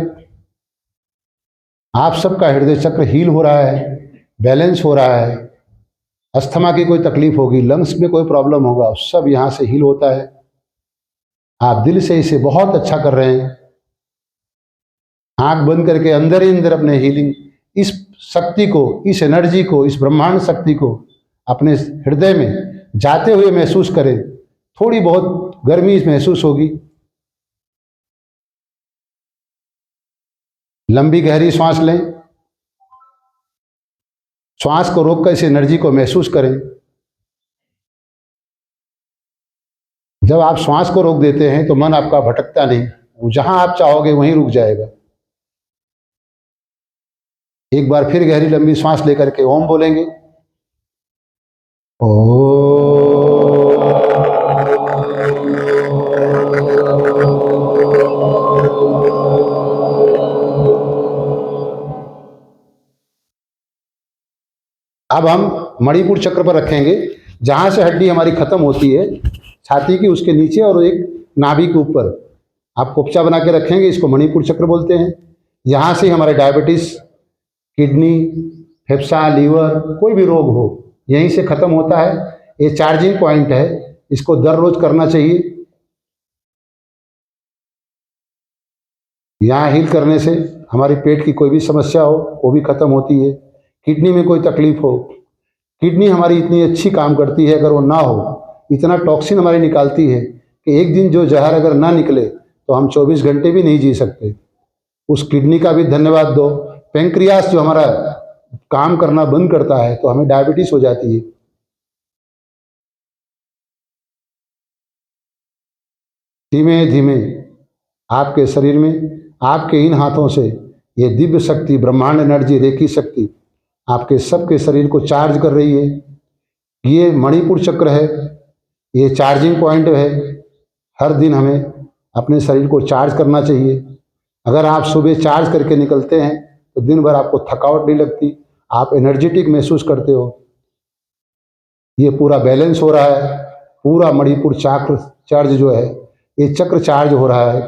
आप सबका हृदय चक्र हील हो रहा है, बैलेंस हो रहा है। अस्थमा की कोई तकलीफ होगी, लंग्स में कोई प्रॉब्लम होगा, सब यहाँ से हील होता है। आप दिल से इसे बहुत अच्छा कर रहे हैं। आंख बंद करके अंदर ही अंदर अपने हीलिंग, इस शक्ति को, इस एनर्जी को, इस ब्रह्मांड शक्ति को अपने हृदय में जाते हुए महसूस करें। थोड़ी बहुत गर्मी महसूस होगी। लंबी गहरी सांस लें। श्वास को रोककर इस एनर्जी को महसूस करें। जब आप श्वास को रोक देते हैं तो मन आपका भटकता नहीं, जहां आप चाहोगे वहीं रुक जाएगा। एक बार फिर गहरी लंबी सांस लेकर के ओम बोलेंगे। अब हम मणिपुर चक्र पर रखेंगे, जहां से हड्डी हमारी खत्म होती है, छाती की उसके नीचे और एक नाभि के ऊपर आप कोपचा बना के रखेंगे। इसको मणिपुर चक्र बोलते हैं। यहाँ से हमारे डायबिटीज, किडनी, फेफसा, लीवर, कोई भी रोग हो यहीं से खत्म होता है। ये चार्जिंग पॉइंट है, इसको दर रोज करना चाहिए। यहाँ हील करने से हमारी पेट की कोई भी समस्या हो वो भी खत्म होती है। किडनी में कोई तकलीफ हो, किडनी हमारी इतनी अच्छी काम करती है, अगर वो ना हो, इतना टॉक्सिन हमारी निकालती है कि एक दिन जो जहर अगर ना निकले तो हम 24 घंटे भी नहीं जी सकते। उस किडनी का भी धन्यवाद दो। पेंक्रियास जो हमारा काम करना बंद करता है तो हमें डायबिटीज हो जाती है। धीमे धीमे आपके शरीर में, आपके इन हाथों से ये दिव्य शक्ति, ब्रह्मांड एनर्जी, रेकी शक्ति आपके सबके शरीर को चार्ज कर रही है। ये मणिपुर चक्र है, ये चार्जिंग पॉइंट है। हर दिन हमें अपने शरीर को चार्ज करना चाहिए। अगर आप सुबह चार्ज करके निकलते हैं तो दिन भर आपको थकावट नहीं लगती, आप एनर्जेटिक महसूस करते हो। ये पूरा बैलेंस हो रहा है, पूरा मणिपुर चक्र चार्ज जो है, ये चक्र चार्ज हो रहा है।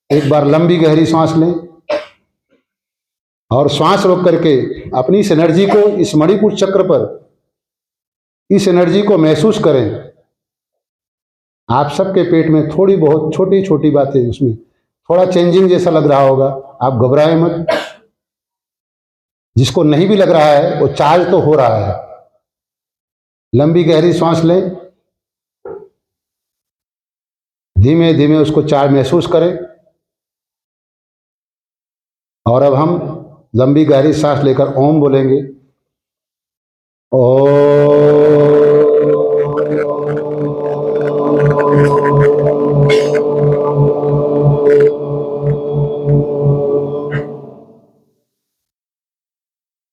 एक बार लंबी गहरी सांस लें और श्वास रोक करके अपनी इस एनर्जी को, इस मणिपुर चक्र पर इस एनर्जी को महसूस करें। आप सबके पेट में थोड़ी बहुत छोटी छोटी बातें, उसमें थोड़ा चेंजिंग जैसा लग रहा होगा, आप घबराएं मत। जिसको नहीं भी लग रहा है वो चार्ज तो हो रहा है। लंबी गहरी सांस लें, धीमे धीमे उसको चार्ज महसूस करें। और अब हम लंबी गहरी सांस लेकर ओम बोलेंगे।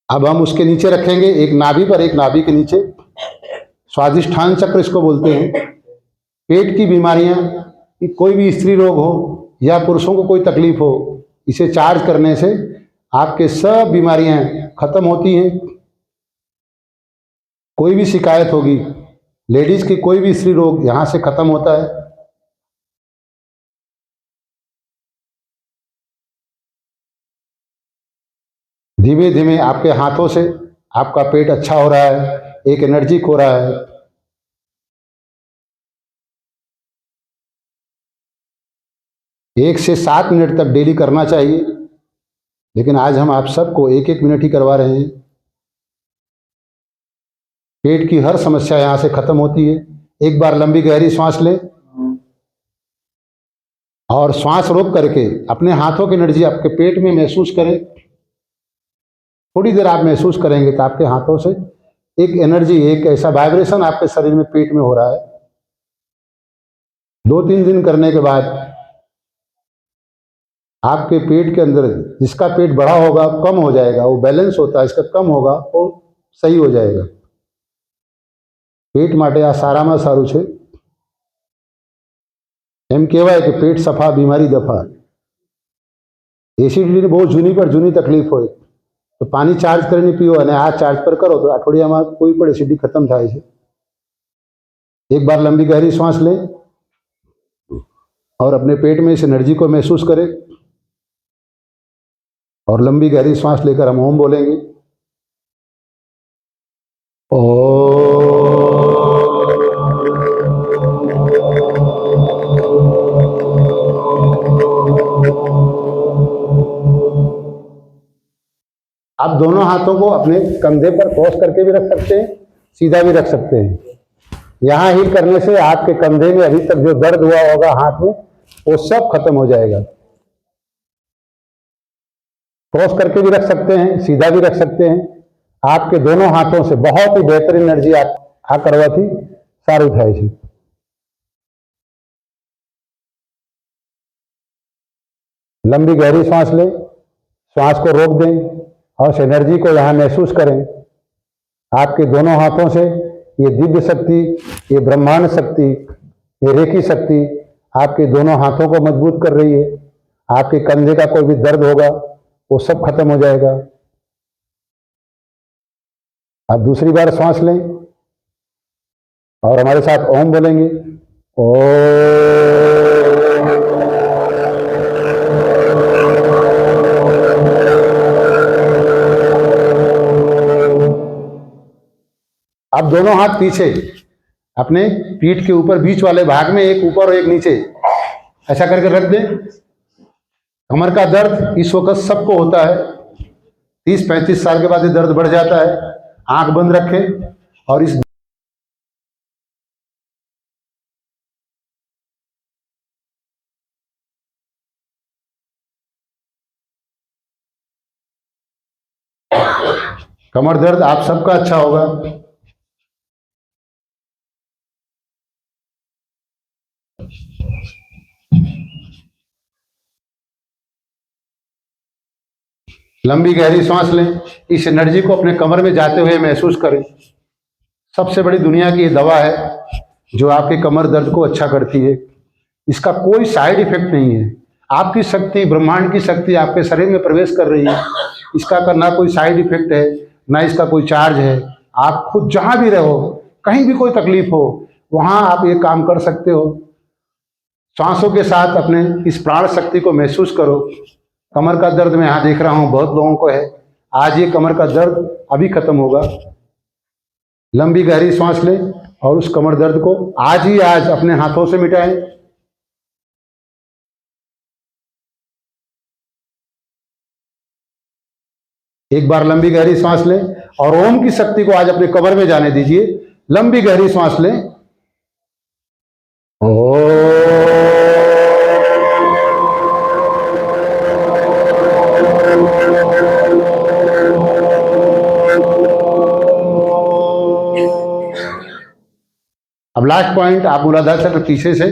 अब हम उसके नीचे रखेंगे, एक नाभि पर, एक नाभि के नीचे स्वादिष्ठान चक्र इसको बोलते हैं। पेट की बीमारियां, कोई भी स्त्री रोग हो या पुरुषों को कोई तकलीफ हो, इसे चार्ज करने से आपके सब बीमारियां खत्म होती हैं। कोई भी शिकायत होगी, लेडीज की कोई भी स्त्री रोग यहां से खत्म होता है। धीमे धीमे आपके हाथों से आपका पेट अच्छा हो रहा है, एक एनर्जिक हो रहा है। 1 से 7 मिनट तक डेली करना चाहिए, लेकिन आज हम आप सबको 1-1 मिनट ही करवा रहे हैं। पेट की हर समस्या यहां से खत्म होती है। एक बार लंबी गहरी सांस लें और श्वास रोक करके अपने हाथों की एनर्जी आपके पेट में महसूस करें। थोड़ी देर आप महसूस करेंगे तो आपके हाथों से एक एनर्जी, एक ऐसा वाइब्रेशन आपके शरीर में, पेट में हो रहा है। 2-3 दिन करने के बाद आपके पेट के अंदर, जिसका पेट बड़ा होगा कम हो जाएगा, वो बैलेंस होता है, इसका कम होगा वो सही हो जाएगा। पेट માટે આ સારામાં સારું છે। એમ કહેવાય કે પેટ સફા બીમારી દફા। એસિડિટીની બહુ જૂની પર જૂની તકલીફ હોય તો પાણી ચાર્જ કરીને પીઓ અને આ ચાર્જ પર કરો તો અઠવાડિયામાં કોઈ પણ એસિડિટી ખતમ થાય છે। एक बार लंबी गहरी सांस लें और अपने पेट में इस एनर्जी को महसूस करें और लंबी गहरी सांस लेकर हम ओम बोलेंगे। आप दोनों हाथों को अपने कंधे पर क्रॉस करके भी रख सकते हैं, सीधा भी रख सकते हैं। यहाँ हील करने से आपके कंधे में अभी तक जो दर्द हुआ होगा हाथ में, वो सब खत्म हो जाएगा। क्रॉस करके भी रख सकते हैं, सीधा भी रख सकते हैं। आपके दोनों हाथों से बहुत ही बेहतरीन एनर्जी आ करवाથી સારું થાય છે। लंबी गहरी सांस लें, श्वास को रोक दें और उस एनर्जी को यहाँ महसूस करें। आपके दोनों हाथों से ये दिव्य शक्ति, ये ब्रह्मांड शक्ति, ये रेकी शक्ति आपके दोनों हाथों को मजबूत कर रही है। आपके कंधे का कोई भी दर्द होगा वो सब खत्म हो जाएगा। आप दूसरी बार सांस लें और हमारे साथ ओम बोलेंगे। अब दोनों हाथ पीछे अपने पीठ के ऊपर, बीच वाले भाग में, एक ऊपर और एक नीचे, ऐसा करके रख दें। कमर का दर्द इस वक्त सबको होता है, 30-35 साल के बाद ये दर्द बढ़ जाता है। आंख बंद रखें और इस कमर दर्द आप सबका अच्छा होगा। लंबी गहरी सांस लें, इस एनर्जी को अपने कमर में जाते हुए महसूस करें। सबसे बड़ी दुनिया की ये दवा है जो आपके कमर दर्द को अच्छा करती है। इसका कोई साइड इफेक्ट नहीं है। आपकी शक्ति, ब्रह्मांड की शक्ति आपके शरीर में प्रवेश कर रही है। इसका ना कोई साइड इफेक्ट है, ना इसका कोई चार्ज है। आप खुद जहां भी रहो, कहीं भी कोई तकलीफ हो, वहां आप ये काम कर सकते हो। सांसों के साथ अपने इस प्राण शक्ति को महसूस करो। कमर का दर्द मैं यहाँ देख रहा हूँ बहुत लोगों को है। आज ये कमर का दर्द अभी खत्म होगा। लंबी गहरी सांस लें और उस कमर दर्द को आज ही आज अपने हाथों से मिटाएं। एक बार लंबी गहरी सांस लें और ओम की शक्ति को आज अपने कमर में जाने दीजिए। लंबी गहरी सांस लें। अब लास्ट पॉइंट, आप मूलाधार चक्र पीछे से,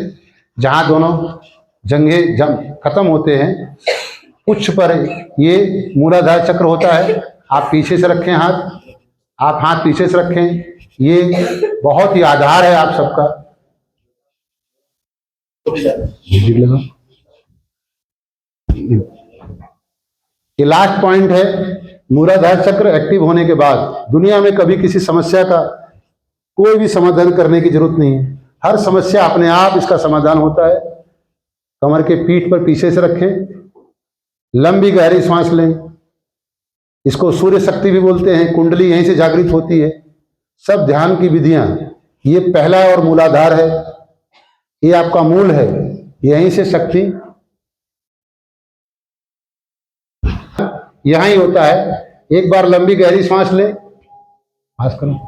जहां दोनों जंघे खत्म होते हैं, उच्च पर ये मूलाधार चक्र होता है। आप पीछे से रखें हाथ, आप हाथ पीछे से रखें। ये बहुत ही आधार है आप सबका। ये लास्ट पॉइंट है। मूलाधार चक्र एक्टिव होने के बाद दुनिया में कभी किसी समस्या का कोई भी समाधान करने की जरूरत नहीं है। हर समस्या अपने आप इसका समाधान होता है। कमर के पीठ पर पीछे से रखें। लंबी गहरी सांस लें। इसको सूर्य शक्ति भी बोलते हैं। कुंडली यहीं से जागृत होती है। सब ध्यान की विधियां, ये पहला और मूलाधार है। ये आपका मूल है। यहीं से शक्ति यहां ही होता है। एक बार लंबी गहरी सांस लें। पास करो।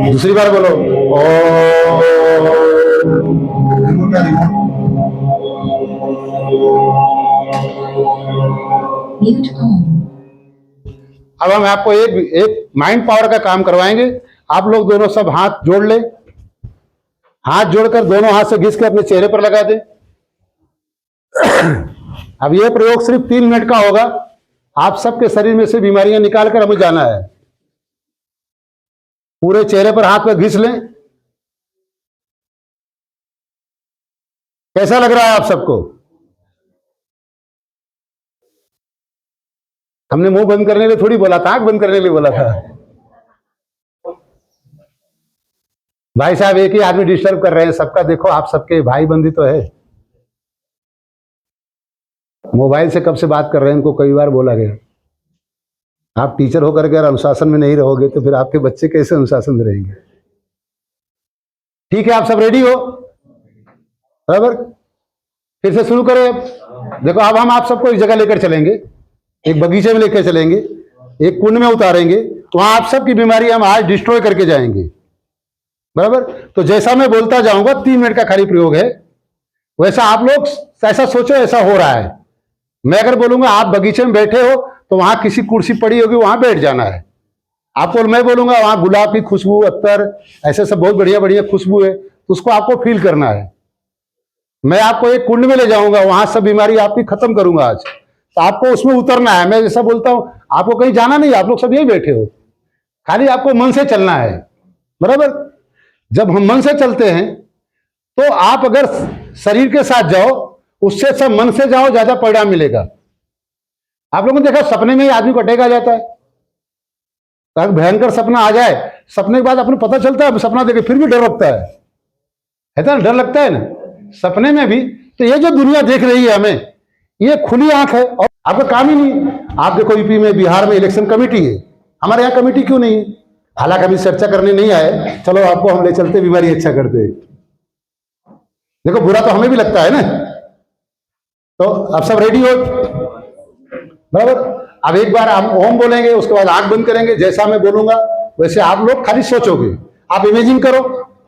दूसरी बार बोलो अब हम आपको एक माइंड पावर का काम करवाएंगे। आप लोग दोनों सब हाथ जोड़ लें। हाथ जोड़कर दोनों हाथ से घिस के अपने चेहरे पर लगा दें। अब यह प्रयोग सिर्फ 3 मिनट का होगा। आप सबके शरीर में से बीमारियां निकालकर हमें जाना है। पूरे चेहरे पर हाथ में घिस लें। कैसा लग रहा है आप सबको? हमने मुंह बंद करने के लिए थोड़ी बोला था, आंख बंद करने के लिए बोला था। भाई साहब एक ही आदमी डिस्टर्ब कर रहे हैं सबका। देखो आप सबके भाई बंदी तो है। मोबाइल से कब से बात कर रहे हैं, इनको कई बार बोला गया। आप टीचर होकर के अगर अनुशासन में नहीं रहोगे तो फिर आपके बच्चे कैसे अनुशासन में रहेंगे? ठीक है, आप सब रेडी हो? बराबर, फिर से शुरू करें। देखो अब हम आप सबको एक जगह लेकर चलेंगे, एक बगीचे में लेकर चलेंगे, एक कुंड में उतारेंगे। तो वहां आप सबकी बीमारी हम आज डिस्ट्रॉय करके जाएंगे। बराबर, तो जैसा मैं बोलता जाऊंगा, 3 मिनट का खाली प्रयोग है, वैसा आप लोग ऐसा सोचो ऐसा हो रहा है। मैं अगर बोलूंगा आप बगीचे में बैठे हो तो वहां किसी कुर्सी पड़ी होगी, वहां बैठ जाना है। आपको मैं बोलूंगा वहां गुलाब की खुशबू, अत्तर, ऐसे सब बहुत बढ़िया बढ़िया खुशबू है, तो उसको आपको फील करना है। मैं आपको एक कुंड में ले जाऊंगा, वहां सब बीमारी आपकी खत्म करूंगा आज। तो आपको उसमें उतरना है। मैं जैसा बोलता हूं, आपको कहीं जाना नहीं, आप लोग सब यही बैठे हो, खाली आपको मन से चलना है। बराबर, जब हम मन से चलते हैं तो आप अगर शरीर के साथ जाओ, उससे सब मन से जाओ, ज्यादा परिणाम मिलेगा। आप लोगों ने देखा सपने में ही आदमी को अटैक आ जाता है। अगर भयंकर सपना आ जाए, सपने के बाद अपने पता चलता है, सपना देखे फिर भी डर लगता है ना? डर लगता है ना सपने में भी। तो ये जो दुनिया देख रही है हमें, ये खुली आंख है और आपका काम ही नहीं। आप देखो यूपी में, बिहार में इलेक्शन कमेटी है, हमारे यहाँ कमेटी क्यों नहीं है? हालांकि अभी चर्चा करने नहीं आए, चलो आपको हम ले चलते, बीमारी अच्छा करते। देखो बुरा तो हमें भी लगता है ना। तो आप सब रेडी हो? बराबर, अब एक बार हम ओम बोलेंगे, उसके बाद आंख बंद करेंगे, जैसा मैं बोलूंगा वैसे आप लोग खाली सोचोगे। आप इमेजिन करो,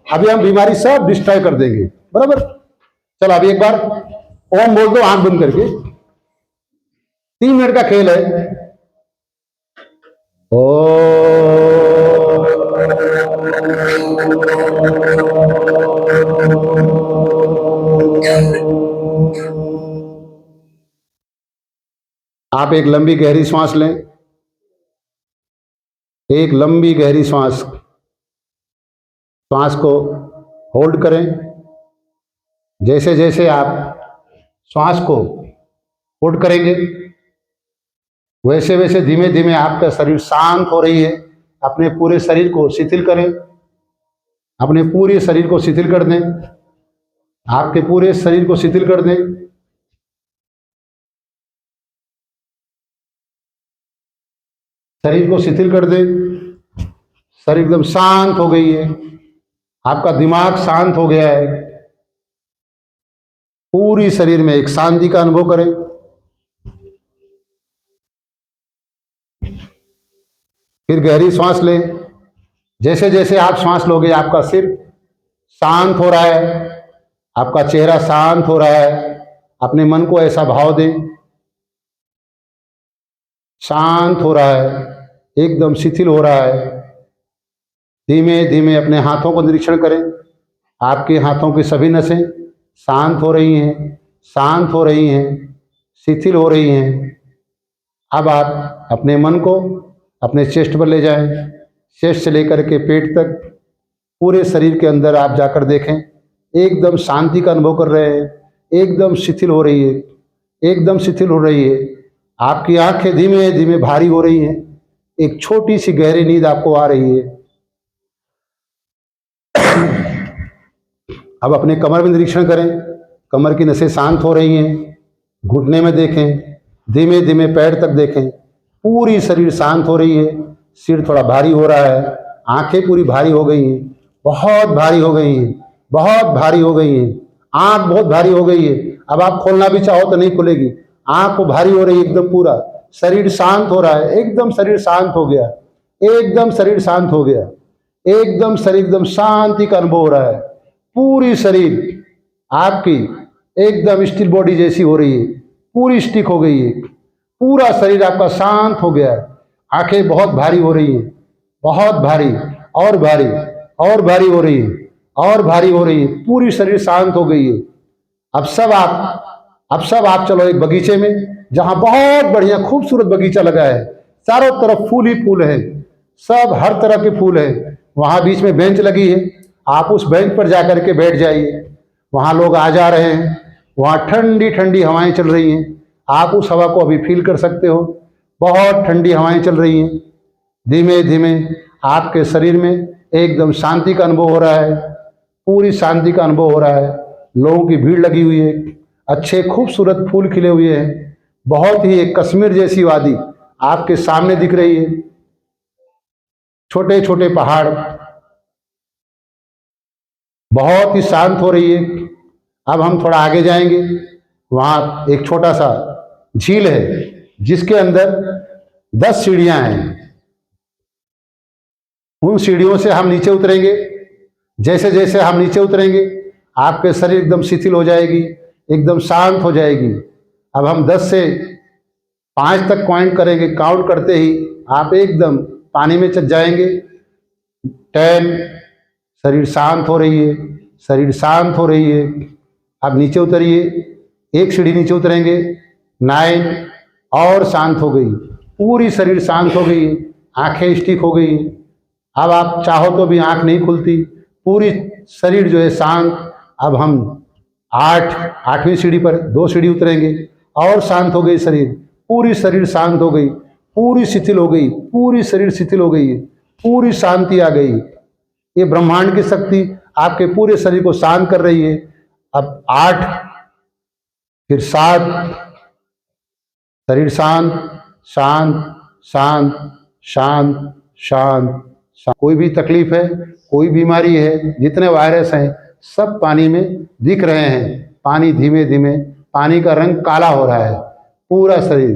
अभी हम बीमारी सब डिस्ट्रॉय कर देंगे, बराबर। चलो अभी एक बार ओम बोल दो आंख बंद करके। 3 मिनट का खेल है। ओ आप एक लंबी गहरी सांस लें, एक लंबी गहरी सांस, सांस को होल्ड करें। जैसे जैसे आप श्वास को होल्ड करेंगे वैसे वैसे धीमे धीमे आपका शरीर शांत हो रही है। अपने पूरे शरीर को शिथिल करें, अपने पूरे शरीर को शिथिल कर दें, आपके पूरे शरीर को शिथिल कर दें। शरीर को शिथिल कर दें। शरीर एकदम शांत हो गई है, आपका दिमाग शांत हो गया है। पूरी शरीर में एक शांति का अनुभव करें। फिर गहरी सांस लें। जैसे जैसे आप सांस लोगे आपका सिर शांत हो रहा है, आपका चेहरा शांत हो रहा है। अपने मन को ऐसा भाव दें, शांत हो रहा है, एकदम शिथिल हो रहा है। धीमे धीमे अपने हाथों को निरीक्षण करें। आपके हाथों की सभी नसें शांत हो रही हैं, शांत हो रही हैं, शिथिल हो रही हैं। अब आप अपने मन को अपने चेस्ट पर ले जाएं। चेस्ट से लेकर के पेट तक पूरे शरीर के अंदर आप जाकर देखें। एकदम शांति का अनुभव कर रहे हैं, एकदम शिथिल हो रही है, एकदम शिथिल हो रही है। आपकी आंखें धीमे धीमे भारी हो रही हैं। एक छोटी सी गहरी नींद आपको आ रही है। अब अपने कमर में निरीक्षण करें। कमर की नसें शांत हो रही हैं। घुटने में देखें, धीमे धीमे पैर तक देखें। पूरी शरीर शांत हो रही है। सिर थोड़ा भारी हो रहा है, आंखें पूरी भारी हो गई हैं, बहुत भारी हो गई हैं, बहुत भारी हो गई हैं। आंख बहुत भारी हो गई है। अब आप खोलना भी चाहो तो नहीं खुलेगी। आंख को भारी हो रही है एकदम। पूरा शरीर शांत हो रहा है, एकदम शरीर शांत हो गया, एकदम शरीर शांत हो गया, एकदम शरीर एकदम शांति का अनुभव हो रहा है। पूरी शरीर आपकी एकदम स्टील बॉडी जैसी हो रही है, पूरी स्टिक हो गई है। पूरा शरीर आपका शांत हो गया है। आंखें बहुत भारी हो रही हैं, बहुत भारी, और भारी, और भारी हो रही है, और भारी हो रही है। पूरी शरीर शांत हो गई है। अब सब आप चलो एक बगीचे में, जहां बहुत बढ़िया खूबसूरत बगीचा लगा है। चारों तरफ फूल ही फूल है, सब हर तरह के फूल है। वहां बीच में बेंच लगी है, आप उस बेंच पर जाकर के बैठ जाइए। वहां लोग आ जा रहे हैं, वहां ठंडी ठंडी हवाएं चल रही हैं। आप उस हवा को अभी फील कर सकते हो। बहुत ठंडी हवाएं चल रही हैं। धीमे धीमे आपके शरीर में एकदम शांति का अनुभव हो रहा है, पूरी शांति का अनुभव हो रहा है। लोगों की भीड़ लगी हुई है, अच्छे खूबसूरत फूल खिले हुए हैं। बहुत ही एक कश्मीर जैसी वादी आपके सामने दिख रही है। छोटे छोटे पहाड़, बहुत ही शांत हो रही है। अब हम थोड़ा आगे जाएंगे, वहां एक छोटा सा झील है जिसके अंदर 10 सीढ़ियां हैं। उन सीढ़ियों से हम नीचे उतरेंगे। जैसे जैसे हम नीचे उतरेंगे आपके शरीर एकदम शिथिल हो जाएगी, एकदम शांत हो जाएगी। अब हम 10 से 5 तक काउंट करेंगे। काउंट करते ही आप एकदम पानी में चल जाएंगे। 10, शरीर शांत हो रही है, शरीर शांत हो रही है। अब नीचे उतरिए, एक सीढ़ी नीचे उतरेंगे। 9, और शांत हो गई, पूरी शरीर शांत हो गई, आंखें स्टिक हो गई। अब आप चाहो तो भी आंख नहीं खुलती, पूरी शरीर जो है शांत। अब हम 8वीं सीढ़ी पर 2 सीढ़ी उतरेंगे, और शांत हो गई शरीर, पूरी शरीर शांत हो गई, पूरी शिथिल हो गई, पूरी शरीर शिथिल हो गई, पूरी शांति आ गई। ये ब्रह्मांड की शक्ति आपके पूरे शरीर को शांत कर रही है। अब 8, फिर 7, शरीर शांत, शांत, शांत, शांत, शांत, शांत। कोई भी तकलीफ है, कोई बीमारी है, जितने वायरस हैं सब पानी में दिख रहे हैं। पानी धीमे धीमे, पानी का रंग काला हो रहा है, पूरा शरीर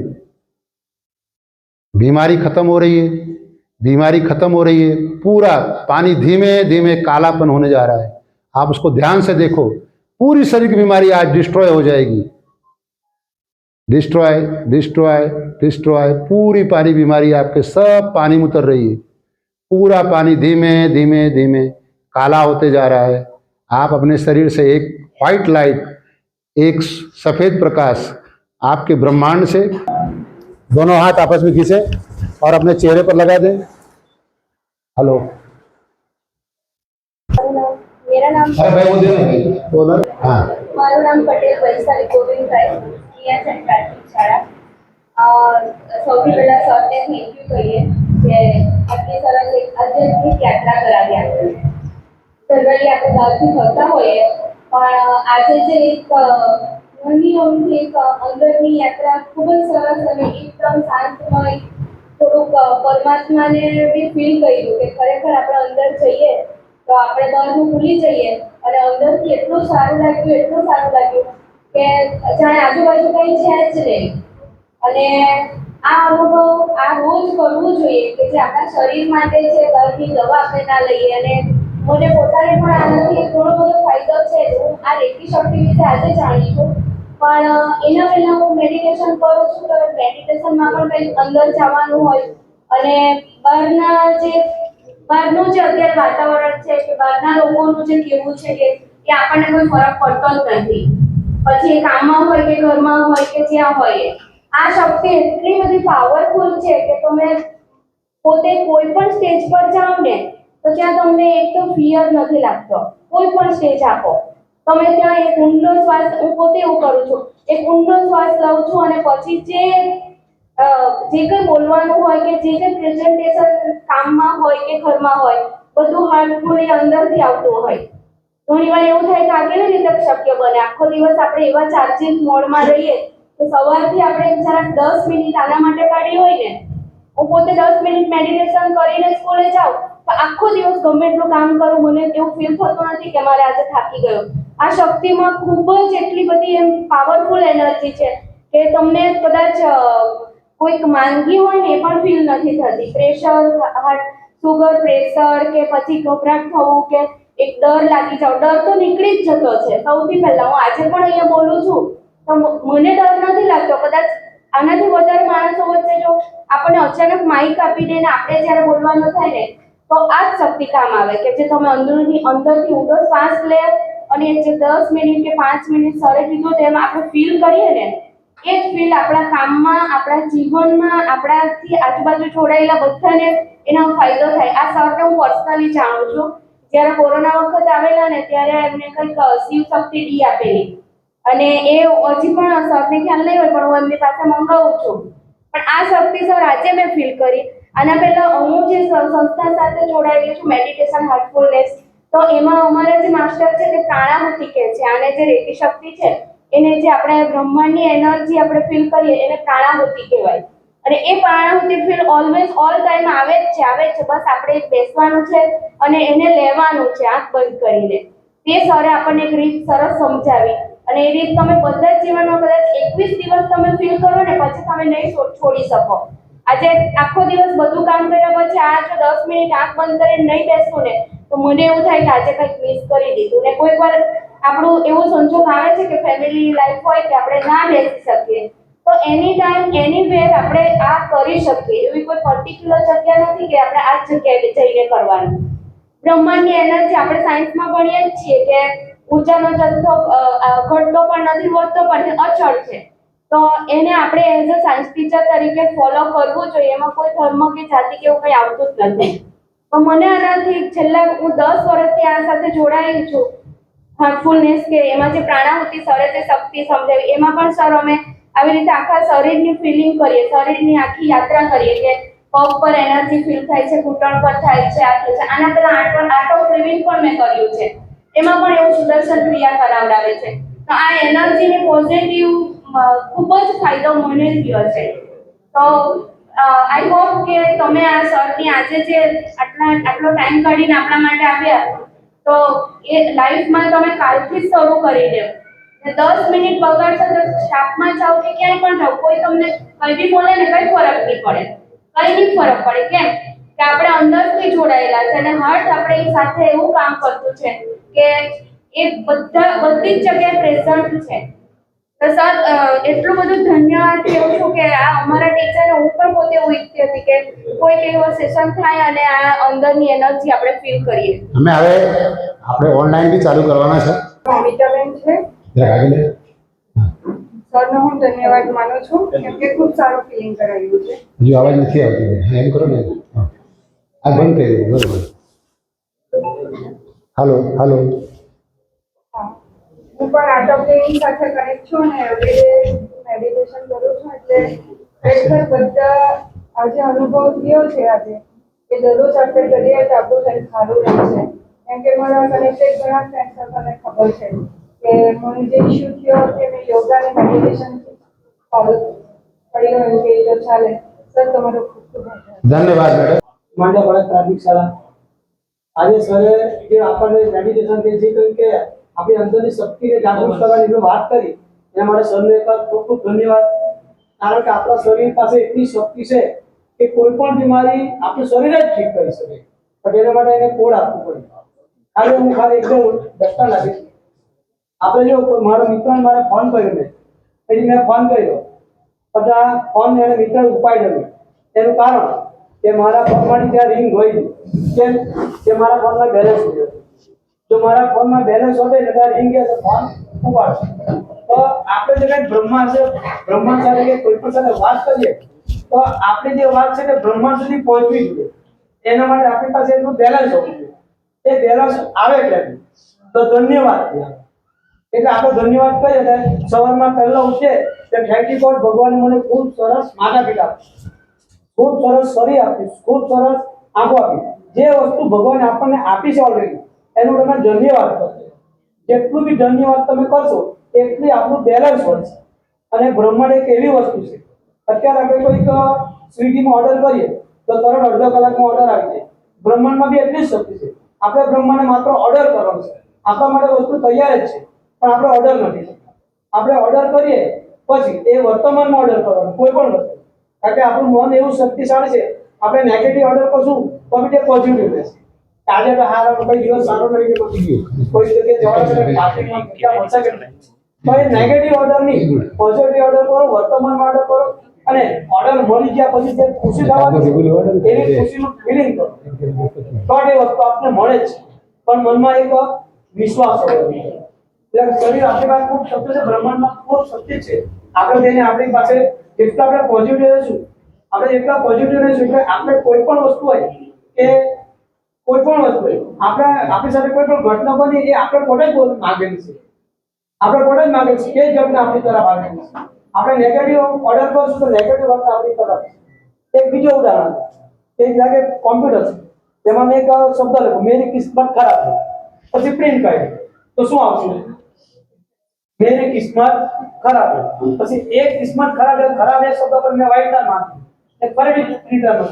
बीमारी खत्म हो रही है, बीमारी खत्म हो रही है। पूरा पानी धीमे धीमे कालापन होने जा रहा है। आप उसको ध्यान से देखो, पूरी शरीर की बीमारी आज डिस्ट्रॉय हो जाएगी। डिस्ट्रॉय डिस्ट्रॉय डिस्ट्रॉय, पूरी पानी बीमारी आपके सब पानी में उतर रही है। पूरा पानी धीमे धीमे धीमे काला होते जा रहा है। आप अपने शरीर से एक व्हाइट लाइट, एक सफेद प्रकाश आपके ब्रह्मांड से, दोनों हाथ आपस में खींचे और अपने चेहरे पर लगा दें। हेलो, मेरा नाम अरे भाई वो दे भाई डॉलर। हाँ, મારું નામ પટેલ વૈશાલી ગોવિંદભાઈ, અહીંયા છે પ્રાથમિક શાળા. સૌથી પહેલા સરને થેન્ક યુ કહીએ કે આટલી સરસ એક આધ્યાત્મિક યાત્રા કરાવી આપણે. જનરલી આપણે બહારથી ફરતા હોઈએ, પણ આજે જે એક મનની અમથી એક અંદરની યાત્રા ખૂબ જ સરસ અને એકદમ શાંતમય, થોડુંક પરમાત્માને બી ફીલ કર્યું કે ખરેખર આપણે અંદર જઈએ તો આપણે બહારનું ભૂલી જઈએ અને અંદરથી એટલું સારું લાગ્યું કે જાણે આજુબાજુ કંઈ છે જ નહીં. અને આ અનુભવ આ રોજ કરવું જોઈએ કે જે આપણા શરીર માટે છે, બહારની દવા આપણે ના લઈએ. અને મને પોતાને પણ આનાથી ઘણો બધો ફાયદો છે. હું આ રેકી શક્તિ વિશે આજે જાણી છું, પણ એના પહેલા હું મેડિટેશન કરું છું. તો મેડિટેશનમાં પણ કંઈક અંદર જવાનું હોય અને બહારનું જે અત્યારે વાતાવરણ છે કે બહારના લોકોનું જે કેવું છે કે એ આપણને કોઈ ફરક પડતો જ નથી. પછી એ કામમાં હોય કે ઘરમાં હોય કે જ્યાં હોય, આ શક્તિ એટલી બધી પાવરફુલ છે કે તમે પોતે કોઈ પણ સ્ટેજ પર જાઓ ને તો ત્યાં તમને એક તો ફિયર નથી લાગતો. કોઈ પણ સ્ટેજ આપો, તમે ત્યાં એક ઊંડો શ્વાસ, હું પોતે એવું કરું છું, એક ઊંડો શ્વાસ લઉં છું અને પછી જે કંઈ બોલવાનું હોય કે જે કંઈ પ્રેઝન્ટેશન કામમાં હોય કે ઘરમાં હોય, બધું હાર્ટફુલી અંદરથી આવતું હોય. ઘણી વાર એવું થાય કે આ કેવી રીતે શક્ય બને? આખો દિવસ આપણે એવા ચાર્જિંગ મોડમાં રહીએ તો સવારથી આપણે જરાક 10 મિનિટ આના માટે કાઢી હોય ને, હું પોતે 10 મિનિટ મેડિટેશન કરીને સ્કૂલે જાઉં તો આખો દિવસ ગમે એટલું કામ કરું, મને એવું ફીલ થતું નથી કે મારે આજે થાકી ગયો. આ શક્તિમાં ખૂબ જ એટલી બધી એમ પાવરફુલ એનર્જી છે કે તમને કદાચ કોઈક માંદગી હોય ને એ પણ ફીલ નથી થતી. પ્રેશર, સુગર, પ્રેશર કે પછી ગભરાટ થવું કે એક ડર લાગી જાવ, ડર તો નીકળી જ જતો છે. સૌથી પહેલા હું આજે પણ અહીંયા બોલું છું તો મને ડર નથી લાગતો. કદાચ આનાથી વધારે માણસો વચ્ચે જો આપણને અચાનક માઇક આપી દે ને આપણે જ્યારે બોલવાનું થાય ને તો આ જ શક્તિ કામ આવે કે જે તમે અંદરથી ઊંડો શ્વાસ લે અને જે 10 મિનિટ કે 5 મિનિટ સરે કીધું તેમ આપણે ફીલ કરીએ ને, એ જ ફીલ આપણા કામમાં, આપણા જીવનમાં, આપણાથી આજુબાજુ જોડાયેલા બધાને એનો ફાયદો થાય. આ સરને હું પર્સનલી જાણું છું. જ્યારે કોરોના વખત આવેલા ને ત્યારે એમને કંઈક શિવ શક્તિ ડી આપેલી અને એ હજી પણ સરને ખ્યાલ નહીં હોય પણ હું એમની પાસે મંગાવું છું. પણ આ શક્તિ સર આજે મેં ફીલ કરી. આના પહેલા હું જે સંસ્થા સાથે જોડાયેલી છું મેડિટેશન હાર્ટફુલનેસ, તો એમાં અમારા જે માસ્ટર છે તે પ્રાણાહુતિ કહે છે. આને જે રેકી શક્તિ છે એને જે આપણે બ્રહ્માંડની એનર્જી આપણે ફીલ કરીએ એને પ્રાણાહુતિ કહેવાય. અને એ પ્રાણાહુતિ ફીલ ઓલવેઝ ઓલ ટાઈમ આવે જ છે. બસ આપણે બેસવાનું છે અને એને લેવાનું છે આંખ બંધ કરીને. તે સરે આપણને એક રીત સરસ સમજાવી અને એ રીત તમે બધા જ જીવનમાં કદાચ 21 દિવસ તમે ફીલ કરો ને પછી તમે નહીં છોડી શકો. આજે આખો દિવસ બધું કામ કર્યા પછી આ જો 10 મિનિટ આંખ બંધ કરીને નહીં બેસવું ને તો મને એવું થાય કે આજે કંઈક મિસ કરી દીધું. ને કોઈક વાર આપણું એવો સંજોગ આવે છે કે ફેમિલી લાઈફ હોય કે આપણે ના બેસી શકીએ, તો એની ટાઈમ એનીવેર આપણે આ કરી શકીએ. એવી કોઈ પર્ટિક્યુલર જગ્યા નથી કે આપણે આ જગ્યાએ જઈને કરવાનું. બ્રહ્માંડની એનર્જી આપણે સાયન્સમાં ભણીએ જ છીએ કે ઊર્જાનો જથ્થો ઘટતો પણ નથી, વધતો પણ અચળ છે. તો એને આપણે એઝ અ સાયન્સ ટીચર તરીકે ફોલો કરવું જોઈએ. એમાં કોઈ ધર્મ કે જાતિ કે એવું કંઈ આવતું જ નથી. તો મને આનાથી છેલ્લા હું 10 વર્ષથી આ સાથે જોડાયેલી છું હાર્ટફુલનેસ કે એમાં જે પ્રાણાહુતિ સરે જે શક્તિ સમજાવી એમાં પણ સર અમે આવી રીતે આખા શરીરની ફિલિંગ કરીએ, શરીરની આખી યાત્રા કરીએ કે પગ પર એનર્જી ફીલ થાય છે, ઘૂંટણ પર થાય છે, આ થાય છે. આના પહેલા આર્ટ ઓફ લિવિંગ પણ મેં કર્યું છે, એમાં પણ એવું સુદર્શન ક્રિયા કરાવડાવે છે. તો આ એનર્જીને પોઝિટિવ ખૂબ જ ફાયદો મને થયો છે. તો આઈ હોપ કે તમે આ સરની આજે જે આટલો ટાઈમ કાઢીને આપણા માટે આવ્યા તો એ લાઈફમાં તમે કાલથી જ શરૂ કરી દો. 10 મિનિટ બગાડશો તો શાપમાં જાઓ કે ક્યાંય પણ જાઓ, કોઈ તમને કંઈ બી બોલે ને કંઈ ફરક નહીં પડે. કઈ નહીં ફરક પડે. કેમ કે આપણે અંદરથી જોડાયેલા છે અને હાર્ટ આપણે એ સાથે એવું કામ કરતું છે કે એ બધી જ જગ્યાએ પ્રેઝન્ટ છે. તો સર એટલું બધું ધન્યવાદ કહું છું કે આ અમારા ટીચરને હું પણ પોતે એવું ઈચ્છતી હતી કે કોઈક એવો સેશન થાય અને આ અંદરની એનર્જી આપણે ફીલ કરીએ. અમે હવે આપણે ઓનલાઈન બી ચાલુ કરવાના છે. અમિતાબેન છે. જરાક આગળ લે. સરનો હું ધન્યવાદ માનું છું કેમ કે ખૂબ સારું ફિલિંગ કરાવ્યું છે. હજુ અવાજ નથી આવતી, એમ કરો ને. હા. આ બંધ કરી દો. બરોબર. હાલો હાલો. હા. હું પણ આર્ટ ઓફ લિવિંગ સાથે કનેક્ટ છું અને એવરીડે મેડિટેશન કરું છું એટલે ખરેખર બધા આજે અનુભવ થયો છે આજે કે દરરોજ આપણે કરીએ તો આપણું શરીર સારું રહે છે. કેમ કે મારા કનેક્ટેડ ઘણા ફ્રેન્ડ સર્કલને ખબર છે કે મને જે ઇસ્યુ થયો કે મેં યોગા અને મેડિટેશન ફોલો કરી રહ્યું કે તો ચાલે. સર તમારો ખૂબ ખૂબ આભાર. ધન્યવાદ મેડમ. માંડ્યા પડે પ્રાથમિક શાળા આજે સરે જે આપણને મેડિટેશન કે જે કહ્યું કે આપણી અંદરની શક્તિને જાગૃત કરવાની જે વાત કરી એના માટે સરને એક ખૂબ ખૂબ ધન્યવાદ. કારણ કે આપણા શરીર પાસે એટલી શક્તિ છે કે કોઈ પણ બીમારી આપણું શરીર જ ઠીક કરી શકે, પણ એના માટે એને કોડ આપવું પડે. ખાલી એકદમ દસ્તા લાગે. આપણે જો મારો મિત્ર મારે ફોન કર્યો મેં એટલે મેં ફોન કર્યો પણ આ ફોન એને મિત્ર ઉપાડ્યો. એનું કારણ કે મારા ફોનમાંથી ત્યાં રિંગ હોય કેમ કે મારા ફોનમાં બેલેન્સ હોય. જો મારા ફોનમાં બેલેન્સ હોય ને ત્યાં રિંગ તો ફોન ઉપાડશે. તો આપણે જે કંઈ બ્રહ્માંડ સાથે કે કોઈ પણ સાથે વાત કરીએ તો આપણી જે વાત છે તે બ્રહ્માંડ સુધી પહોંચવી જોઈએ. એના માટે આપણી પાસે એટલું બેલેન્સ હોવું જોઈએ. એ બેલેન્સ આવે ક્યાંથી? તો ધન્યવાદ. એટલે આપણે ધન્યવાદ કહીએ ને સવારમાં પહેલા ઉઠીએ કે થેન્ક યુ ગોડ, ભગવાને મને ખૂબ સરસ માતા પિતા ખૂબ સરસ શરીર આપ્યું, ખૂબ સરસ આંખો આપી. જે વસ્તુ ભગવાને આપણને આપી છે ઓલરેડી એનો તમે ધન્યવાદ કરશો. જેટલું બી ધન્યવાદ તમે કરશો એટલી આપણું બેલેન્સ વધશે. અને બ્રહ્માંડ એક એવી વસ્તુ છે, અત્યારે આપણે કોઈક સ્વિગીમાં ઓર્ડર કરીએ તો તરત અડધો કલાકમાં ઓર્ડર આવી જાય. બ્રહ્માંડમાં બી એટલી જ શક્તિ છે. આપણે બ્રહ્માંડને માત્ર ઓર્ડર કરવાનો છે. આપણા માટે વસ્તુ તૈયાર જ છે પણ આપણે ઓર્ડર નથી કરતા. આપણે ઓર્ડર કરીએ પછી એ વર્તમાનમાં ઓર્ડર કરવાનો કોઈ પણ વસ્તુ. કારણ કે આપણું મન એવું શક્તિશાળી છે, આપણે નેગેટિવ ઓર્ડર કરશું તો બી તે પોઝિટિવ રહેશે. આજે તો હારા કોઈ દિવસ સારો નહીં કે કોઈ જગ્યાએ જવાનું છે પાર્કિંગમાં જગ્યા મળશે કે નહીં. તો એ નેગેટિવ ઓર્ડર નહીં, પોઝિટિવ ઓર્ડર કરો, વર્તમાનમાં ઓર્ડર કરો અને ઓર્ડર મળી ગયા પછી જે ખુશી થવાની એવી ખુશીનું ફિલિંગ કરો તો એ વસ્તુ આપને મળે જ છે. પણ મનમાં એક વિશ્વાસ હોવો જોઈએ. એટલે શરીર આપણી પાસે ખૂબ શક્તિ છે, બ્રહ્માંડમાં ખૂબ શક્તિ છે. આપણે તેને આપણી પાસે જેટલા આપણે પોઝિટિવ રહીશું, આપણે જેટલા પોઝિટિવ રહીશું એટલે આપણે કોઈ પણ વસ્તુ હોય કે કોઈ પણ વસ્તુ હોય આપણી સાથે કોઈ પણ ઘટના બની એ આપણે પોતે જ માંગેલી છે. આપણે પોતે જ માંગેલી છે એ ઘટના આપણી તરફ આવેલી છે. આપણે નેગેટિવ ઓર્ડર કરશું તો નેગેટિવ વસ્તુ આપણી તરફ. એક બીજો ઉદાહરણ એક જાગે કોમ્પ્યુટર છે તેમાં મેં એક શબ્દ લખ્યો મેરી કિસ્મત ખરાબ છે પછી પ્રિન્ટ કરી તો શું આવશે? मेरी किस्मत खराब है. પછી એક કિસ્મત ખરાબ એ શબ્દ પર મેં વ્હાઈટ કલર માર્ક એક ફરી પ્રિન્ટ કરવાનો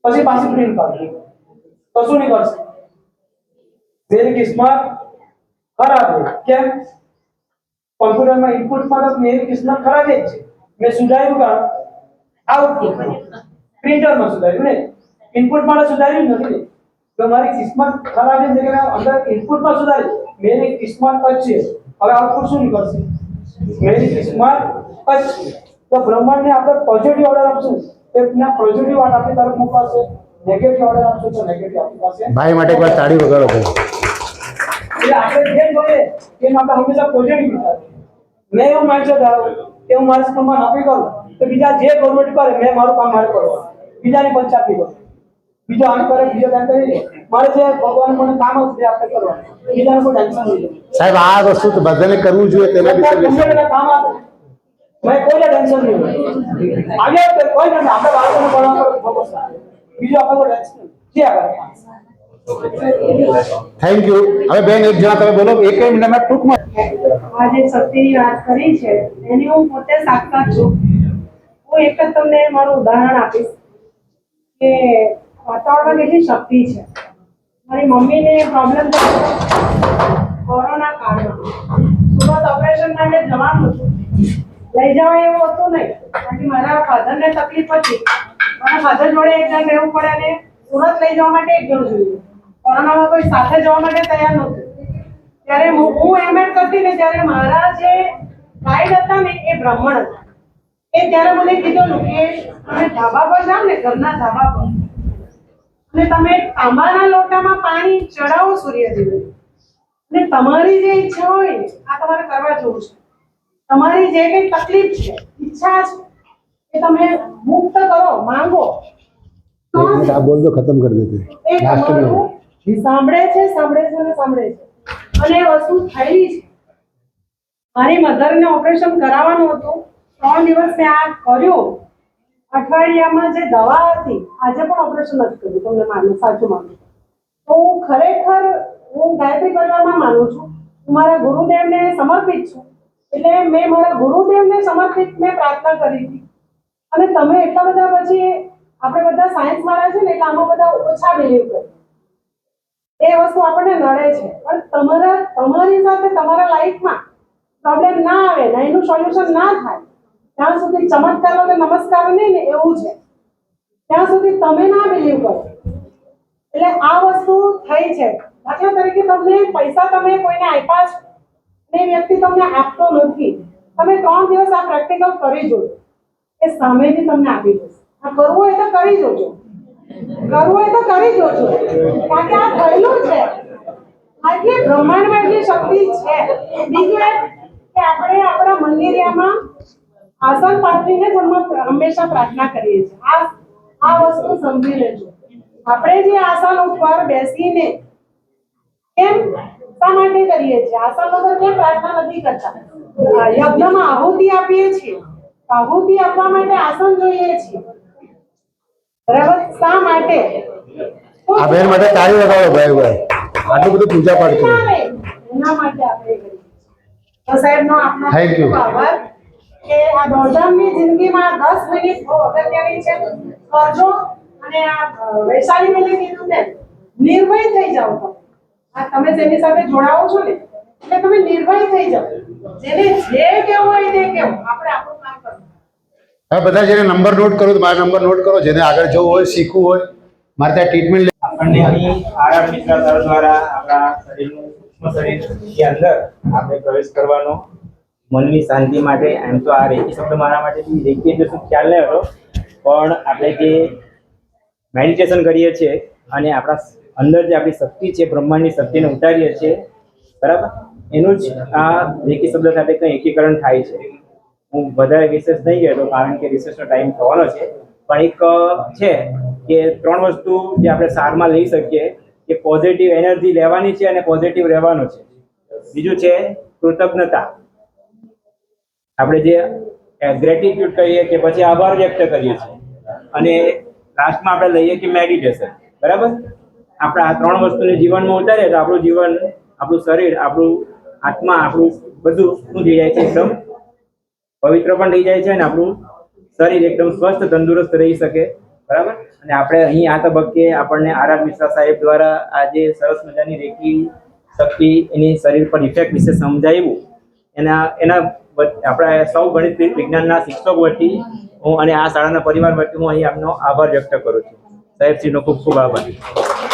પછી પાછી પ્રિન્ટ કરજો તો શું નીકળશે? मेरी किस्मत खराब है. કેમ? કોમ્પ્યુટરમાં ઇનપુટમાં તો मेरी किस्मत खराब જ છે. મેં સુધાર્યું કા આઉટપુટ પ્રિન્ટરમાં સુધાર્યું ને ઇનપુટમાં સુધાર્યું નથી. તો મારી કિસ્મત ખરાબ છે કે અંદર ઇનપુટમાં સુધાર્યું मेरी किस्मत अच्छी है. હવે આઉટપુટ શું નીકળશે? મેરી કિસ્મત अच्छी. તો બ્રહ્માંડને આપણે પોઝિટિવ ઓર્ડર આપશું તો એના પોઝિટિવ વાત આપણી તરફ મોકલશે, નેગેટિવ ઓર્ડર આપશું તો નેગેટિવ આપણી પાસે. ભાઈ માટે એકવાર તાળી વગાડો ભાઈ. એટલે આપણે જે જોઈએ એમ આપણે હંમેશા પોઝિટિવ વિચારીએ. મેં એવું માનસેટ આવ્યો કે હું મારી કામમાં નોકરી કરું તો બીજા જે ગવર્મેન્ટ કરે મેં મારું કામ મારે કરવાનું, બીજાની પંચાયત નહીં કરવાની. બીજો આમ કરે બીજો કામ કરી લે. મારે જે ભગવાન મને કામ આવશે આપણે કરવાનું, બીજાને કોઈ ટેન્શન નહીં. સાહેબ આ વસ્તુ તો બધાને કરવું જોઈએ તેના વિશે કામ આપે મેં કોઈ ટેન્શન નહીં હોય. આજે કોઈ નથી આપણે બાળકોને ભણવા ફોકસ રાખે બીજું આપણે કોઈ ટેન્શન નહીં. Thank you. હવે બેન એક જણા તમે બોલો, એક મિનિટમાં ટૂંકમાં. આજે શક્તિની વાત કરી છે એની હું પોતે સાક્ષાત છું. હું એક જ તમને મારું ઉદાહરણ આપીશ કે વાતાવરણમાં કેટલી શક્તિ છે. મારી મમ્મીને પ્રોબ્લેમ થયો કોરોના કાળમાં સુરત ઓપરેશન માટે જવાનું હતું લઈ જવાય એવું હતું નહીં, કારણ કે મારા ફાધરને તકલીફ હતી. મારા ફાધર જોડે એક જણ રહેવું પડે અને સુરત લઈ જવા માટે એક જણ જોઈએ. કોરોનામાં કોઈ સાથે જવા માટે તૈયાર નહોતું. ત્યારે હું એમએડ કરતી ને ત્યારે મારા જે ગાઈડ હતા ને એ બ્રાહ્મણ હતા. એ ત્યારે મને કીધેલું કે તમે ધાબા પર જાઓ ને, ઘરના ધાબા પર, અને તમે તાંબાના લોટામાં પાણી ચડાવો સૂર્યદેવને, અને તમારી જે ઈચ્છા હોય ને આ તમારે કરવા જવું છે. તમારી જે કઈ તકલીફ છે, ઈચ્છા છે એ તમે મુક્ત કરો, માંગો. તો एक मिनट आप बोल दो, खत्म कर देते એ हैं लास्ट में। તમારું સાંભળે છે અને સાંભળે છે, અને એ વસ્તુ થયેલી છે. મારી મધરને ઓપરેશન કરાવવાનું હતું, 3 દિવસ મેં આ કર્યું. અઠવાડિયામાં જે દવા હતી, આજે પણ ઓપરેશન નથી કર્યું, તમને માનું સાચું માનું. તો હું ખરેખર ગાયત્રી પરિવારમાં માનું છું. હું મારા ગુરુદેવને સમર્પિત છું. એટલે મેં મારા ગુરુદેવને સમર્પિત મેં પ્રાર્થના કરી હતી. અને તમે એટલા બધા પછી આપણે બધા સાયન્સ વાળા છે ને, એટલે આમાં બધા ઓછા બિલીવ કરે. એ વસ્તુ આપણને નડે છે, પણ તમારી સાથે તમારા લાઈફમાં પ્રોબ્લેમ ના આવે ને, એનું સોલ્યુશન ના થાય ત્યાં સુધી ચમત્કારો કે નમસ્કારો નહીં ને એવું છે, ત્યાં સુધી તમે ના બિલીવ કરો. એટલે આ વસ્તુ થઈ છે. દાખલા તરીકે તમને પૈસા તમે કોઈને આપ્યા છે ને, એ વ્યક્તિ તમને આપતો નથી, તમે 3 દિવસ આ પ્રેક્ટિકલ કરી જોજો, એ સામેથી તમને આપી દેશે. આ કરવું હોય તો કરી જોજો, કરવું હોય તો કરી જોજો, કારણ કે આ થયેલું છે. આટલી બ્રહ્માંડમાં એટલી શક્તિ છે. બીજું એ કે આપણે આપણા મંદિરિયામાં આસન પાથરીને જ હંમેશા પ્રાર્થના કરીએ છીએ. આ વસ્તુ સમજી લેજો. આપણે જે આસન ઉપર બેસીને કેમ શા માટે કરીએ છીએ, આસન વગર કેમ પ્રાર્થના નથી કરતા? યજ્ઞમાં આહુતિ આપીએ છીએ, આહુતિ આપવા માટે આસન જોઈએ છીએ, બરાબર? શા માટે? આ બેન માટે તાળી લગાવો ભાઈ. આટલું બધું પૂજા પાઠ કરો. એના માટે આપણે કરીએ. તો સાહેબનો આપનો Thank you. ખૂબ આભાર કે આ દોડધામની જિંદગીમાં 10 મિનિટ બહુ અગત્યની છે. કરજો. અને આ વૈશાલી મેલે કીધું ને, નિર્ભય થઈ જાઓ. તમે જેની સાથે જોડાવો છો ને, એટલે તમે નિર્ભય થઈ જાઓ. જેને જે કેવું હોય તે કેવું, આપણે આપણું કામ કરવું. હવે બધા જેને નંબર નોટ કરો તો મારા નંબર નોટ કરો. જેને આગળ જવું હોય, શીખવું હોય, મારે ત્યાં ટ્રીટમેન્ટ આપણને અહીં આરામ મિત્ર સર દ્વારા આપણા શરીરનું સૂક્ષ્મ શરીરની અંદર આપણે પ્રવેશ કરવાનો મનની શાંતિ માટે. એમ તો આ રેકી શબ્દ મારા માટે રેકી એટલે શું ખ્યાલ નહીં હતો, પણ આપણે જે મેડિટેશન કરીએ છીએ અને આપણા અંદર જે આપણી શક્તિ છે, બ્રહ્માંડની શક્તિને ઉતારીએ છીએ, બરાબર, એનું જ આ રેકી શબ્દ સાથે કંઈ એકીકરણ થાય છે. હું વધારે વિશેષ નહીં કહેતો કારણ કે રિસર્ચનો ટાઈમ થવાનો છે, પણ એક છે કે 3 વસ્તુ જે આપણે સારમાં લઈ શકીએ કે પોઝિટિવ એનર્જી લેવાની છે અને પોઝિટિવ રહેવાનું છે. બીજું છે કૃતજ્ઞતા, આપણે જે ગ્રેટિટ્યુડ કહીએ કે પછી આભાર વ્યક્ત કરીએ છીએ, અને લાસ્ટમાં આપણે લઈએ કે મેડિટેશન, બરાબર. આપણે આ 3 વસ્તુને જીવનમાં ઉતારીએ તો આપણું જીવન, આપણું શરીર, આપણું આત્મા, આપણું બધું શું થઈ જાય છે, એકદમ પવિત્ર પણ થઈ જાય છે અને આપણું શરીર એકદમ સ્વસ્થ તંદુરસ્ત રહી શકે, બરાબર. અને આપણે અહીં આ તબક્કે આપણને આર મિશ્રા સાહેબ દ્વારા આજે સરસ મજાની રેકી શક્તિ એની શરીર પર ઇફેક્ટ વિશે સમજાવ્યું. એના આપણા સૌ ગણિત વિજ્ઞાનના શિક્ષકો વતી હું અને આ શાળાના પરિવાર વતી હું અહીં આપનો આભાર વ્યક્ત કરું છું. સાહેબશ્રીનો ખૂબ ખૂબ આભાર.